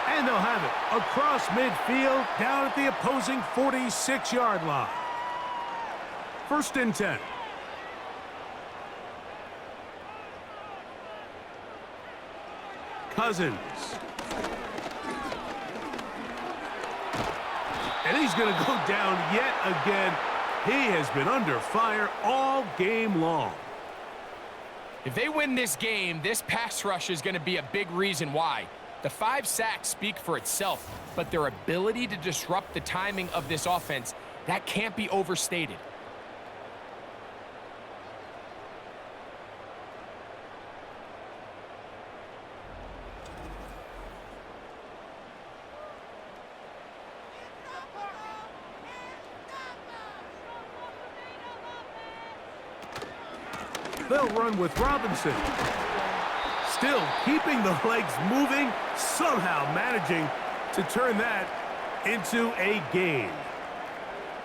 And they'll have it across midfield down at the opposing 46-yard line. First and 10. Cousins. And he's going to go down yet again. He has been under fire all game long. If they win this game, this pass rush is going to be a big reason why. The 5 sacks speak for itself, but their ability to disrupt the timing of this offense, that can't be overstated. They'll run with Robinson. Still keeping the legs moving, somehow managing to turn that into a gain.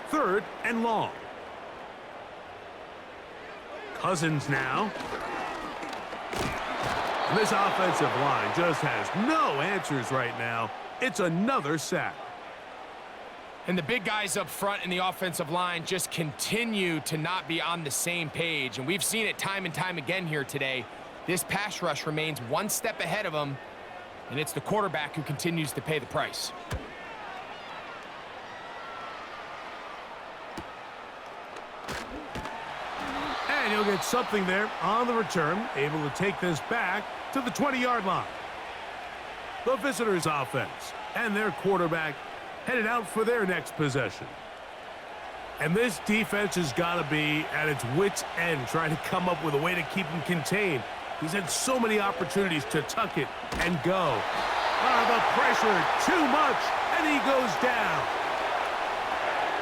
Third and long. Cousins now. And this offensive line just has no answers right now. It's another sack. And the big guys up front in the offensive line just continue to not be on the same page. And we've seen it time and time again here today. This pass rush remains one step ahead of them, and it's the quarterback who continues to pay the price. And he'll get something there on the return, able to take this back to the 20-yard line. The visitors' offense and their quarterback headed out for their next possession. And this defense has got to be at its wits' end, trying to come up with a way to keep him contained. He's had so many opportunities to tuck it and go. The pressure, too much, and he goes down.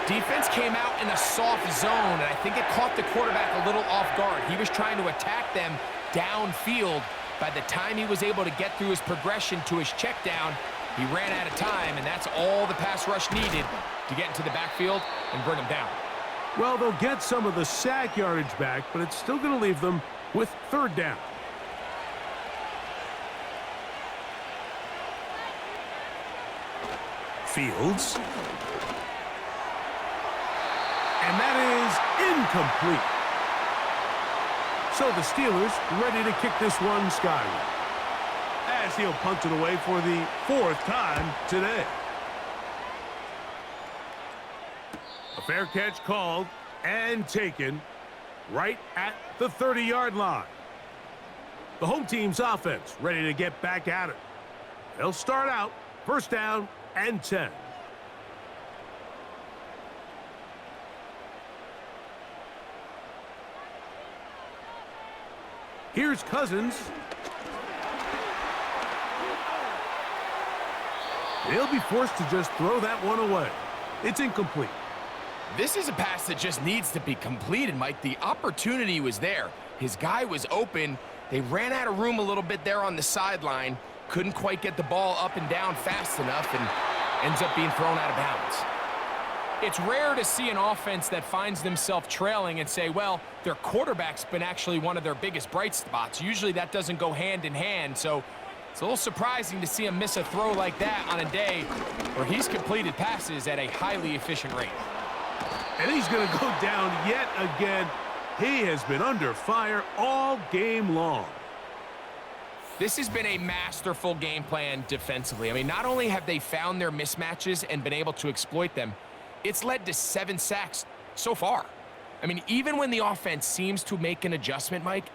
Defense came out in a soft zone, and I think it caught the quarterback a little off guard. He was trying to attack them downfield. By the time he was able to get through his progression to his check down, he ran out of time, and that's all the pass rush needed to get into the backfield and bring him down. Well, they'll get some of the sack yardage back, but it's still going to leave them with third down. Fields. And that is incomplete. So the Steelers ready to kick this one skyward, as he'll punt it away for the 4th time today. A fair catch called and taken right at the 30-yard line. The home team's offense ready to get back at it. They'll start out first down and 10. Here's Cousins. They'll be forced to just throw that one away. It's incomplete. This is a pass that just needs to be completed, Mike. The opportunity was there. His guy was open. They ran out of room a little bit there on the sideline. Couldn't quite get the ball up and down fast enough and ends up being thrown out of bounds. It's rare to see an offense that finds themselves trailing and say, well, their quarterback's been actually one of their biggest bright spots. Usually that doesn't go hand in hand, so it's a little surprising to see him miss a throw like that on a day where he's completed passes at a highly efficient rate. And he's going to go down yet again. He has been under fire all game long. This has been a masterful game plan defensively. I mean, not only have they found their mismatches and been able to exploit them, it's led to 7 sacks so far. I mean, even when the offense seems to make an adjustment, Mike,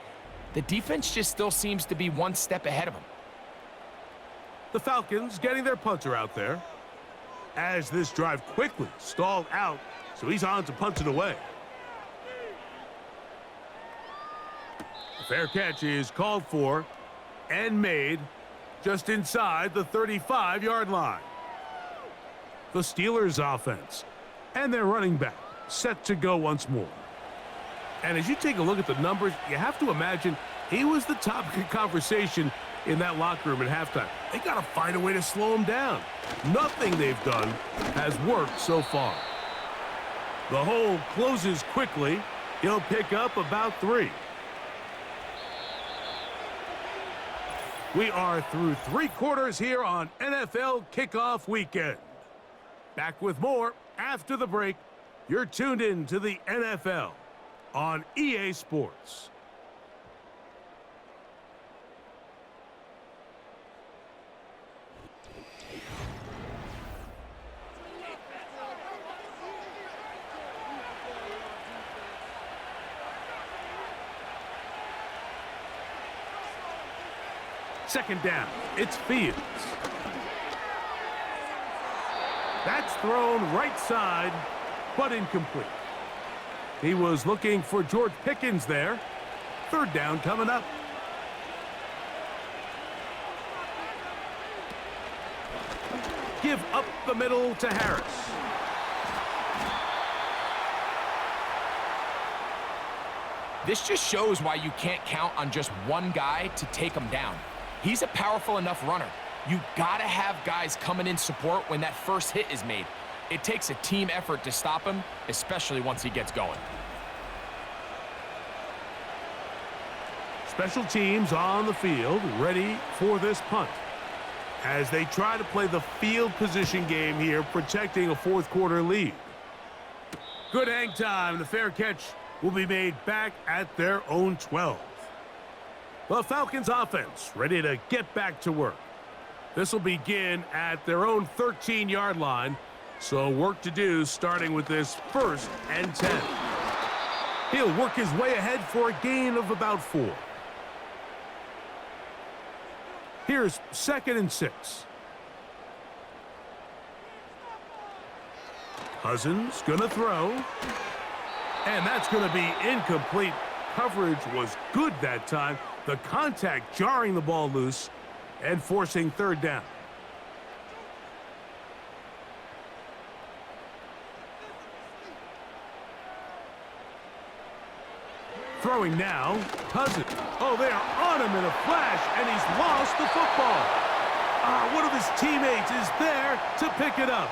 the defense just still seems to be one step ahead of them. The Falcons getting their punter out there as this drive quickly stalled out, so he's on to punt it away. The fair catch is called for and made just inside the 35-yard line. The Steelers offense and their running back set to go once more. And as you take a look at the numbers, you have to imagine he was the topic of conversation in that locker room at halftime. They got to find a way to slow him down. Nothing they've done has worked so far. The hole closes quickly. He'll pick up about 3. We are through 3 quarters here on NFL Kickoff Weekend. Back with more after the break. You're tuned in to the NFL on EA Sports. Second down, it's Fields. That's thrown right side, but incomplete. He was looking for George Pickens there. Third down coming up. Give up the middle to Harris. This just shows why you can't count on just one guy to take him down. He's a powerful enough runner. You gotta have guys coming in support when that first hit is made. It takes a team effort to stop him, especially once he gets going. Special teams on the field, ready for this punt. As they try to play the field position game here, protecting a fourth quarter lead. Good hang time. The fair catch will be made back at their own 12. The Falcons offense ready to get back to work. This will begin at their own 13-yard line, so work to do starting with this 1st and 10. He'll work his way ahead for a gain of about 4. Here's 2nd and 6. Cousins gonna throw, and that's gonna be incomplete. Coverage was good that time. The contact jarring the ball loose and forcing 3rd down. Throwing now, Cousins. Oh, they are on him in a flash, and he's lost the football. One of his teammates is there to pick it up.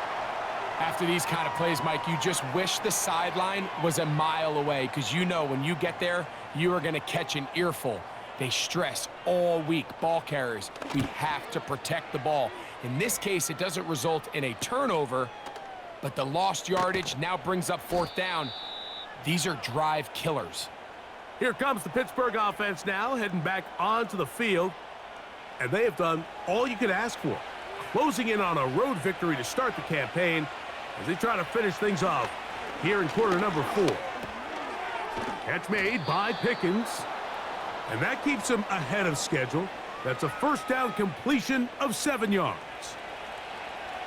After these kind of plays, Mike, you just wish the sideline was a mile away, because you know when you get there, you are going to catch an earful. They stress all week, ball carriers. We have to protect the ball. In this case, it doesn't result in a turnover, but the lost yardage now brings up 4th down. These are drive killers. Here comes the Pittsburgh offense now, heading back onto the field. And they have done all you could ask for. Closing in on a road victory to start the campaign as they try to finish things off here in quarter number 4. Catch made by Pickens. And that keeps him ahead of schedule. That's a 1st down completion of 7 yards.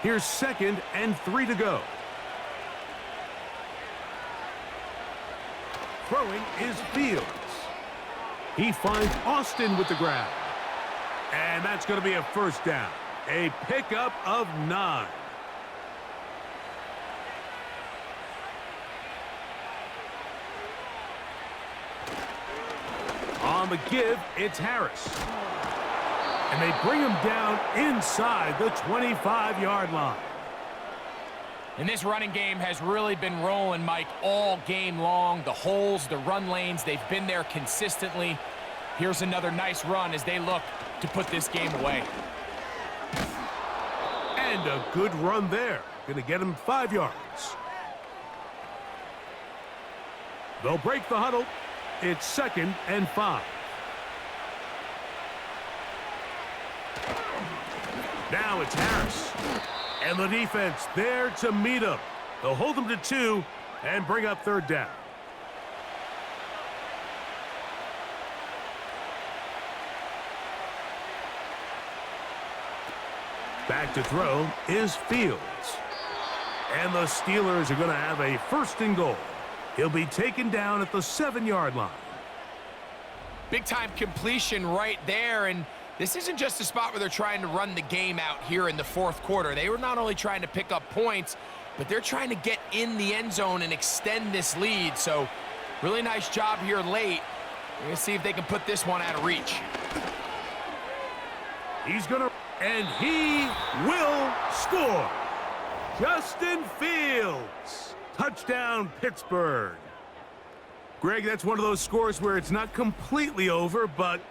Here's 2nd and 3 to go. Throwing is Fields. He finds Austin with the grab. And that's going to be a 1st down. A pickup of 9. On the give, it's Harris. And they bring him down inside the 25-yard line. And this running game has really been rolling, Mike, all game long. The holes, the run lanes, they've been there consistently. Here's another nice run as they look to put this game away. And a good run there. Going to get him 5 yards. They'll break the huddle. It's 2nd and 5. Now it's Harris. And the defense there to meet him. They'll hold him to 2 and bring up 3rd down. Back to throw is Fields. And the Steelers are going to have a 1st and goal. He'll be taken down at the 7-yard line. Big-time completion right there, and this isn't just a spot where they're trying to run the game out here in the 4th quarter. They were not only trying to pick up points, but they're trying to get in the end zone and extend this lead. So really nice job here late. We're going to see if they can put this one out of reach. He's going to, and he will score. Justin Fields. Touchdown, Pittsburgh. Greg, that's one of those scores where it's not completely over, but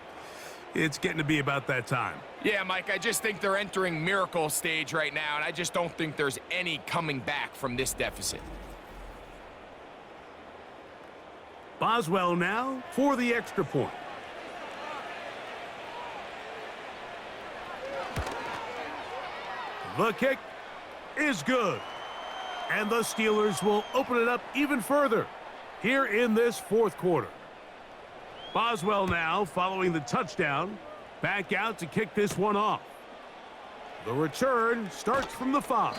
it's getting to be about that time. Yeah, Mike, I just think they're entering miracle stage right now, and I just don't think there's any coming back from this deficit. Boswell now for the extra point. The kick is good. And the Steelers will open it up even further here in this 4th quarter. Boswell now following the touchdown. Back out to kick this one off. The return starts from the 5.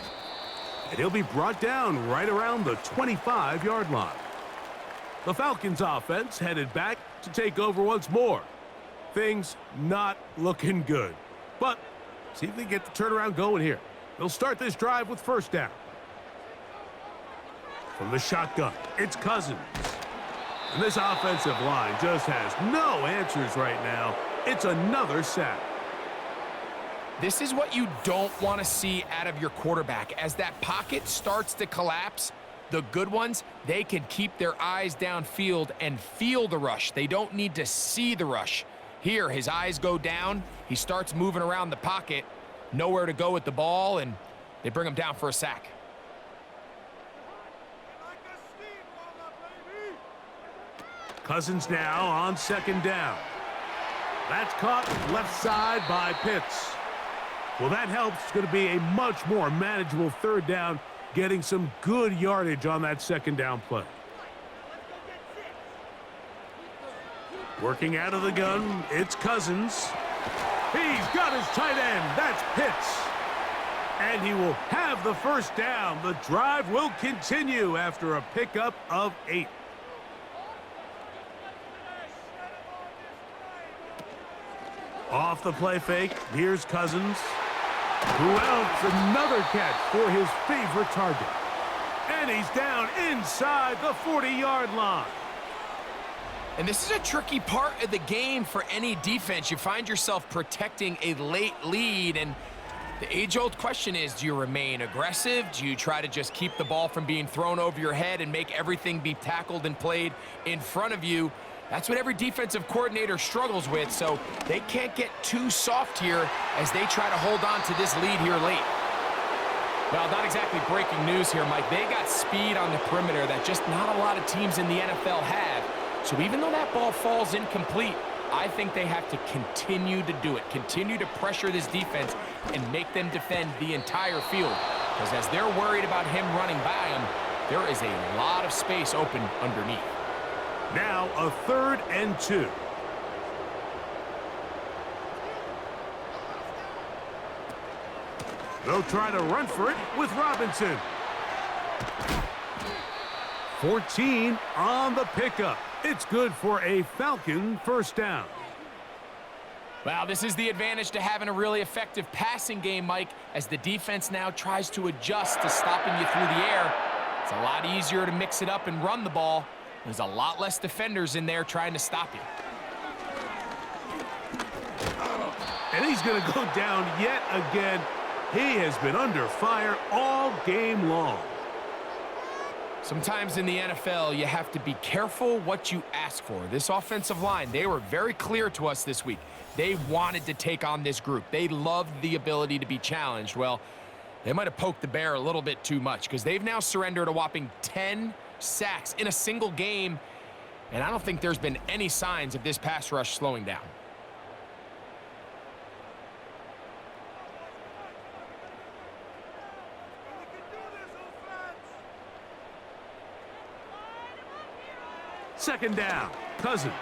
And he'll be brought down right around the 25-yard line. The Falcons offense headed back to take over once more. Things not looking good. But see if they get the turnaround going here. They'll start this drive with 1st down. From the shotgun, it's Cousins. And this offensive line just has no answers right now. It's another sack. This is what you don't want to see out of your quarterback. As that pocket starts to collapse, the good ones, they can keep their eyes downfield and feel the rush. They don't need to see the rush. Here, his eyes go down. He starts moving around the pocket. Nowhere to go with the ball, and they bring him down for a sack. Cousins now on 2nd down. That's caught left side by Pitts. Well, that helps. It's going to be a much more manageable 3rd down, getting some good yardage on that 2nd down play. Working out of the gun, it's Cousins. He's got his tight end. That's Pitts. And he will have the 1st down. The drive will continue after a pickup of 8. Off the play fake, here's Cousins. Who else? Another catch for his favorite target. And he's down inside the 40-yard line. And this is a tricky part of the game for any defense. You find yourself protecting a late lead, and the age-old question is, do you remain aggressive? Do you try to just keep the ball from being thrown over your head and make everything be tackled and played in front of you? That's what every defensive coordinator struggles with, so they can't get too soft here as they try to hold on to this lead here late. Well, not exactly breaking news here, Mike. They got speed on the perimeter that just not a lot of teams in the NFL have. So even though that ball falls incomplete, I think they have to continue to do it, continue to pressure this defense and make them defend the entire field. Because as they're worried about him running by them, there is a lot of space open underneath. Now a 3rd and 2. They'll try to run for it with Robinson. 14 on the pickup. It's good for a Falcon 1st down. Well, this is the advantage to having a really effective passing game, Mike, as the defense now tries to adjust to stopping you through the air. It's a lot easier to mix it up and run the ball. There's a lot less defenders in there trying to stop you. And he's going to go down yet again. He has been under fire all game long. Sometimes in the NFL, you have to be careful what you ask for. This offensive line, they were very clear to us this week. They wanted to take on this group. They loved the ability to be challenged. Well, they might have poked the bear a little bit too much because they've now surrendered a whopping 10 sacks in a single game, and I don't think there's been any signs of this pass rush slowing down. Second down, Cousins.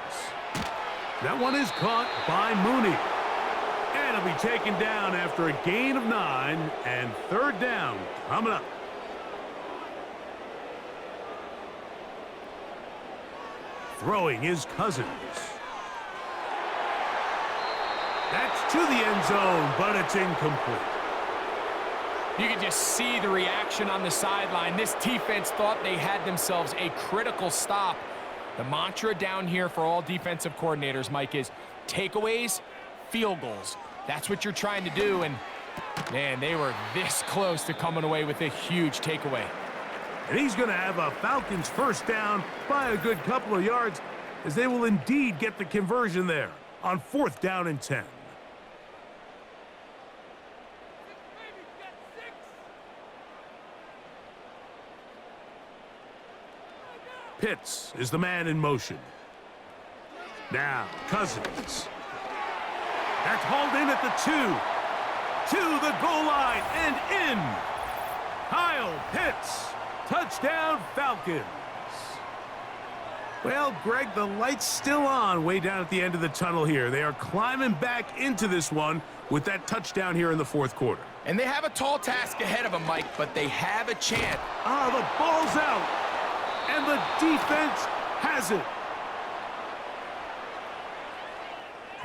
That one is caught by Mooney. And it'll be taken down after a gain of 9, and third down coming up. Throwing is Cousins. That's to the end zone, but it's incomplete. You can just see the reaction on the sideline. This defense thought they had themselves a critical stop. The mantra down here for all defensive coordinators, Mike, is takeaways, field goals. That's what you're trying to do, and, man, they were this close to coming away with a huge takeaway. And he's going to have a Falcons first down by a good couple of yards, as they will indeed get the conversion there on 4th down and 10. Pitts is the man in motion. Now, Cousins. That's hauled in at the 2. To the goal line and in. Kyle Pitts. Touchdown, Falcons. Well, Greg, the light's still on way down at the end of the tunnel here. They are climbing back into this one with that touchdown here in the 4th quarter. And they have a tall task ahead of them, Mike, but they have a chance. The ball's out. And the defense has it.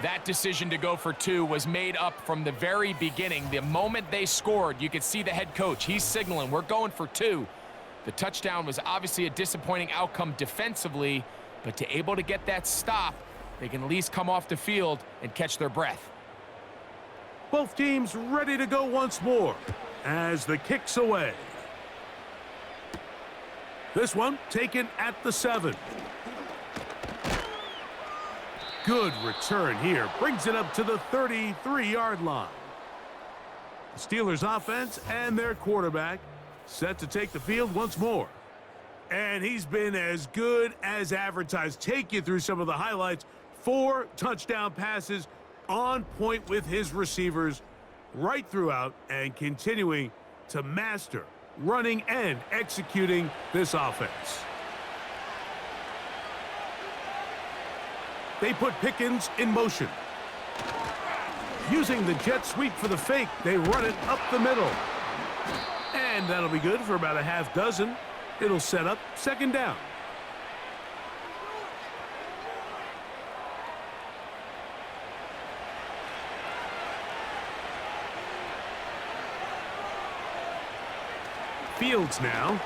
That decision to go for 2 was made up from the very beginning. The moment they scored, you could see the head coach. He's signaling, we're going for 2. The touchdown was obviously a disappointing outcome defensively, but to able to get that stop, they can at least come off the field and catch their breath. Both teams ready to go once more as the kick's away. This one taken at the 7. Good return here. Brings it up to the 33-yard line. The Steelers offense and their quarterback set to take the field once more. And he's been as good as advertised. Take you through some of the highlights. 4 touchdown passes on point with his receivers right throughout and continuing to master running and executing this offense. They put Pickens in motion. Using the jet sweep for the fake, they run it up the middle. And that'll be good for about a half dozen. It'll set up second down. Fields now.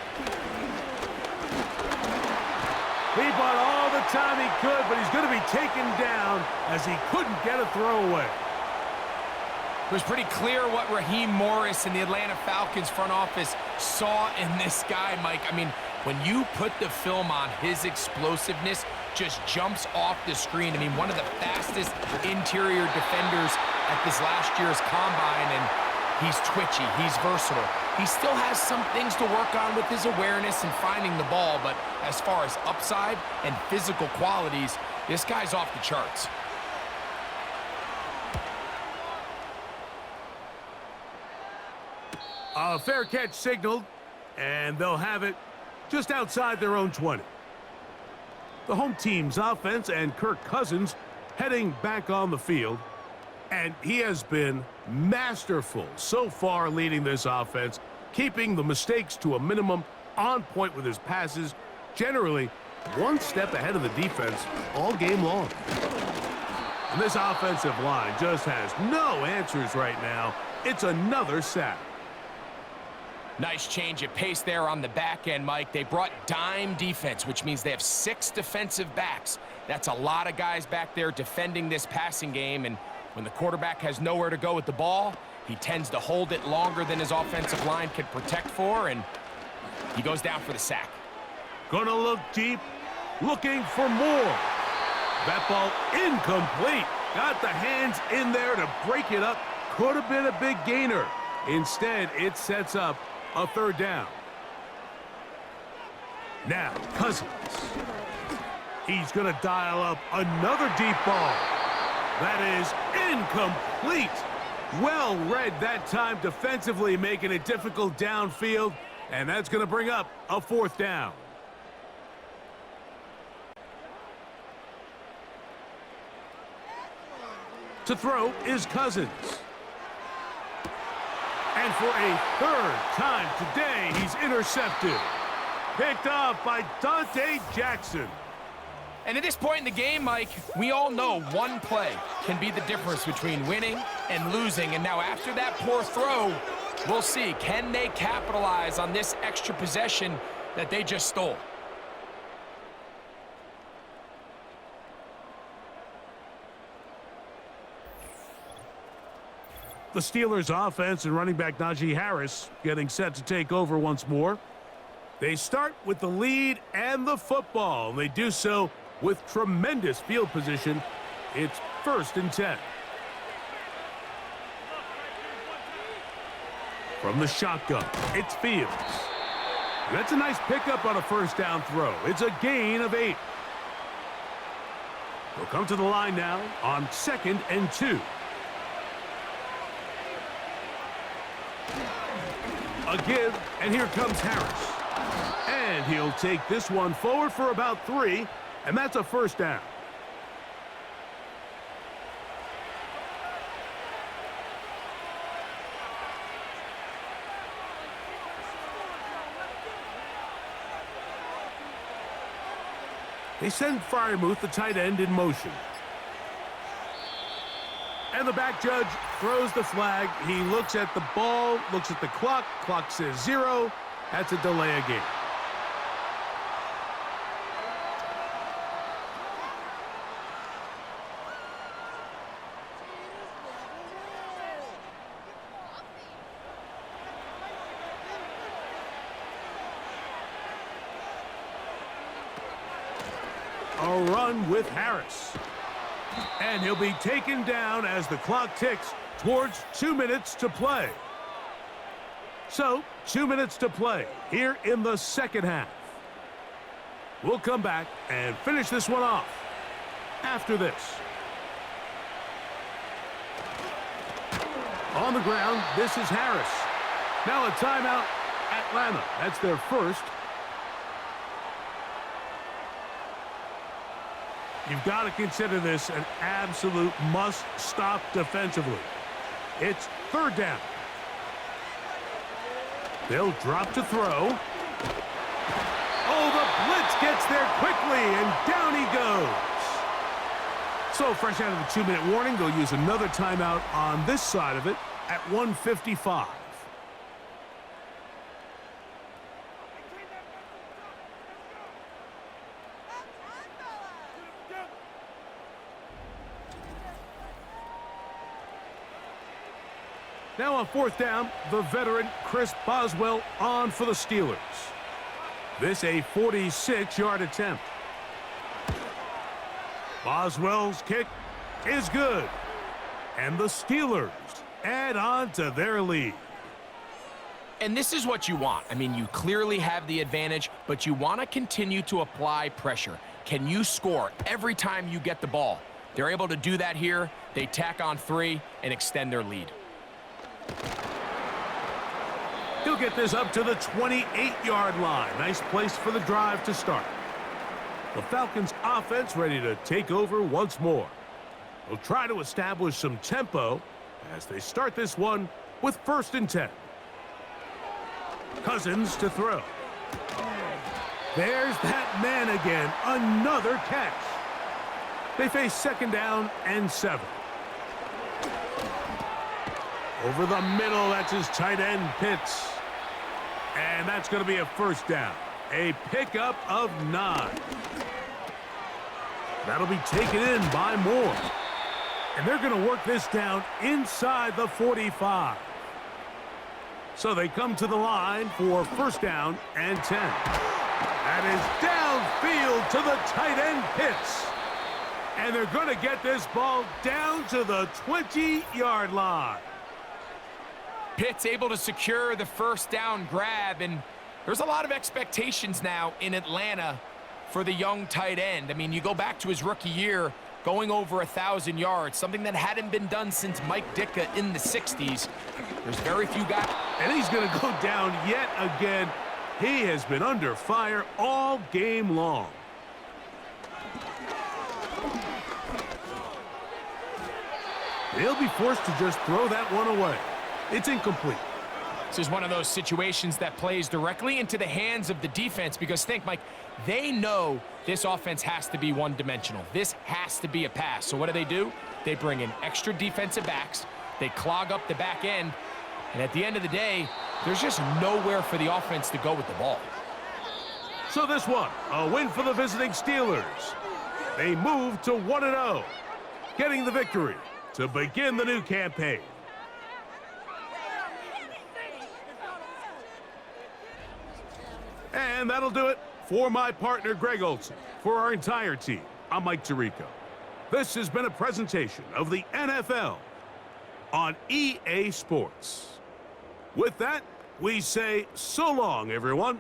He bought all the time he could, but he's going to be taken down as he couldn't get a throwaway. It was pretty clear what Raheem Morris and the Atlanta Falcons front office saw in this guy, Mike. I mean, when you put the film on, his explosiveness just jumps off the screen. I mean, one of the fastest interior defenders at this last year's combine, and he's twitchy, he's versatile. He still has some things to work on with his awareness and finding the ball, but as far as upside and physical qualities, this guy's off the charts. A fair catch signaled, and they'll have it just outside their own 20. The home team's offense and Kirk Cousins heading back on the field, and he has been masterful so far leading this offense, keeping the mistakes to a minimum, on point with his passes, generally one step ahead of the defense all game long. And this offensive line just has no answers right now. It's another sack. Nice change of pace there on the back end, Mike. They brought dime defense, which means they have 6 defensive backs. That's a lot of guys back there defending this passing game, and when the quarterback has nowhere to go with the ball, he tends to hold it longer than his offensive line can protect for, and he goes down for the sack. Gonna look deep, looking for more. That ball incomplete. Got the hands in there to break it up. Could have been a big gainer. Instead, it sets up a third down. Now, Cousins. He's going to dial up another deep ball. That is incomplete. Well read that time defensively, making it difficult downfield. And that's going to bring up a fourth down. To throw is Cousins. And for a third time today, he's intercepted. Picked off by Dante Jackson. And at this point in the game, Mike, we all know one play can be the difference between winning and losing. And now after that poor throw, we'll see, can they capitalize on this extra possession that they just stole? The Steelers' offense and running back Najee Harris getting set to take over once more. They start with the lead and the football. They do so with tremendous field position. It's 1st and 10. From the shotgun, it's Fields. That's a nice pickup on a first down throw. It's a gain of 8. They'll come to the line now on 2nd and 2. A give, and here comes Harris. And he'll take this one forward for about 3, and that's a first down. They send Freiermuth, the tight end, in motion. And the back judge throws the flag. He looks at the ball, looks at the clock. Clock says 0. That's a delay of game. A run with Harris. And he'll be taken down as the clock ticks towards 2 minutes to play. So, 2 minutes to play here in the second half. We'll come back and finish this one off after this. On the ground, this is Harris. Now a timeout, Atlanta. That's their first. You've got to consider this an absolute must-stop defensively. It's 3rd down. They'll drop to throw. Oh, the blitz gets there quickly, and down he goes. So fresh out of the 2-minute warning, they'll use another timeout on this side of it at 1:55. Now on 4th down, the veteran Chris Boswell on for the Steelers. This a 46-yard attempt. Boswell's kick is good. And the Steelers add on to their lead. And this is what you want. I mean, you clearly have the advantage, but you want to continue to apply pressure. Can you score every time you get the ball? They're able to do that here. They tack on 3 and extend their lead. He'll get this up to the 28-yard line. Nice place for the drive to start. The Falcons' offense ready to take over once more. They'll try to establish some tempo as they start this one with 1st and 10. Cousins to throw. There's that man again. Another catch. They face 2nd down and 7. Over the middle, that's his tight end, Pitts. And that's going to be a first down. A pickup of 9. That'll be taken in by Moore. And they're going to work this down inside the 45. So they come to the line for 1st down and 10. That is downfield to the tight end Pitts. And they're going to get this ball down to the 20-yard line. Pitts able to secure the first down grab, and there's a lot of expectations now in Atlanta for the young tight end. I mean, you go back to his rookie year, going over 1,000 yards, something that hadn't been done since Mike Ditka in the 60s. There's very few guys. And he's going to go down yet again. He has been under fire all game long. They'll be forced to just throw that one away. It's incomplete. This is one of those situations that plays directly into the hands of the defense because think, Mike, they know this offense has to be one-dimensional. This has to be a pass. So what do? They bring in extra defensive backs. They clog up the back end. And at the end of the day, there's just nowhere for the offense to go with the ball. So this one, a win for the visiting Steelers. They move to 1-0, getting the victory to begin the new campaign. And that'll do it for my partner, Greg Olson. For our entire team, I'm Mike Tirico. This has been a presentation of the NFL on EA Sports. With that, we say so long, everyone.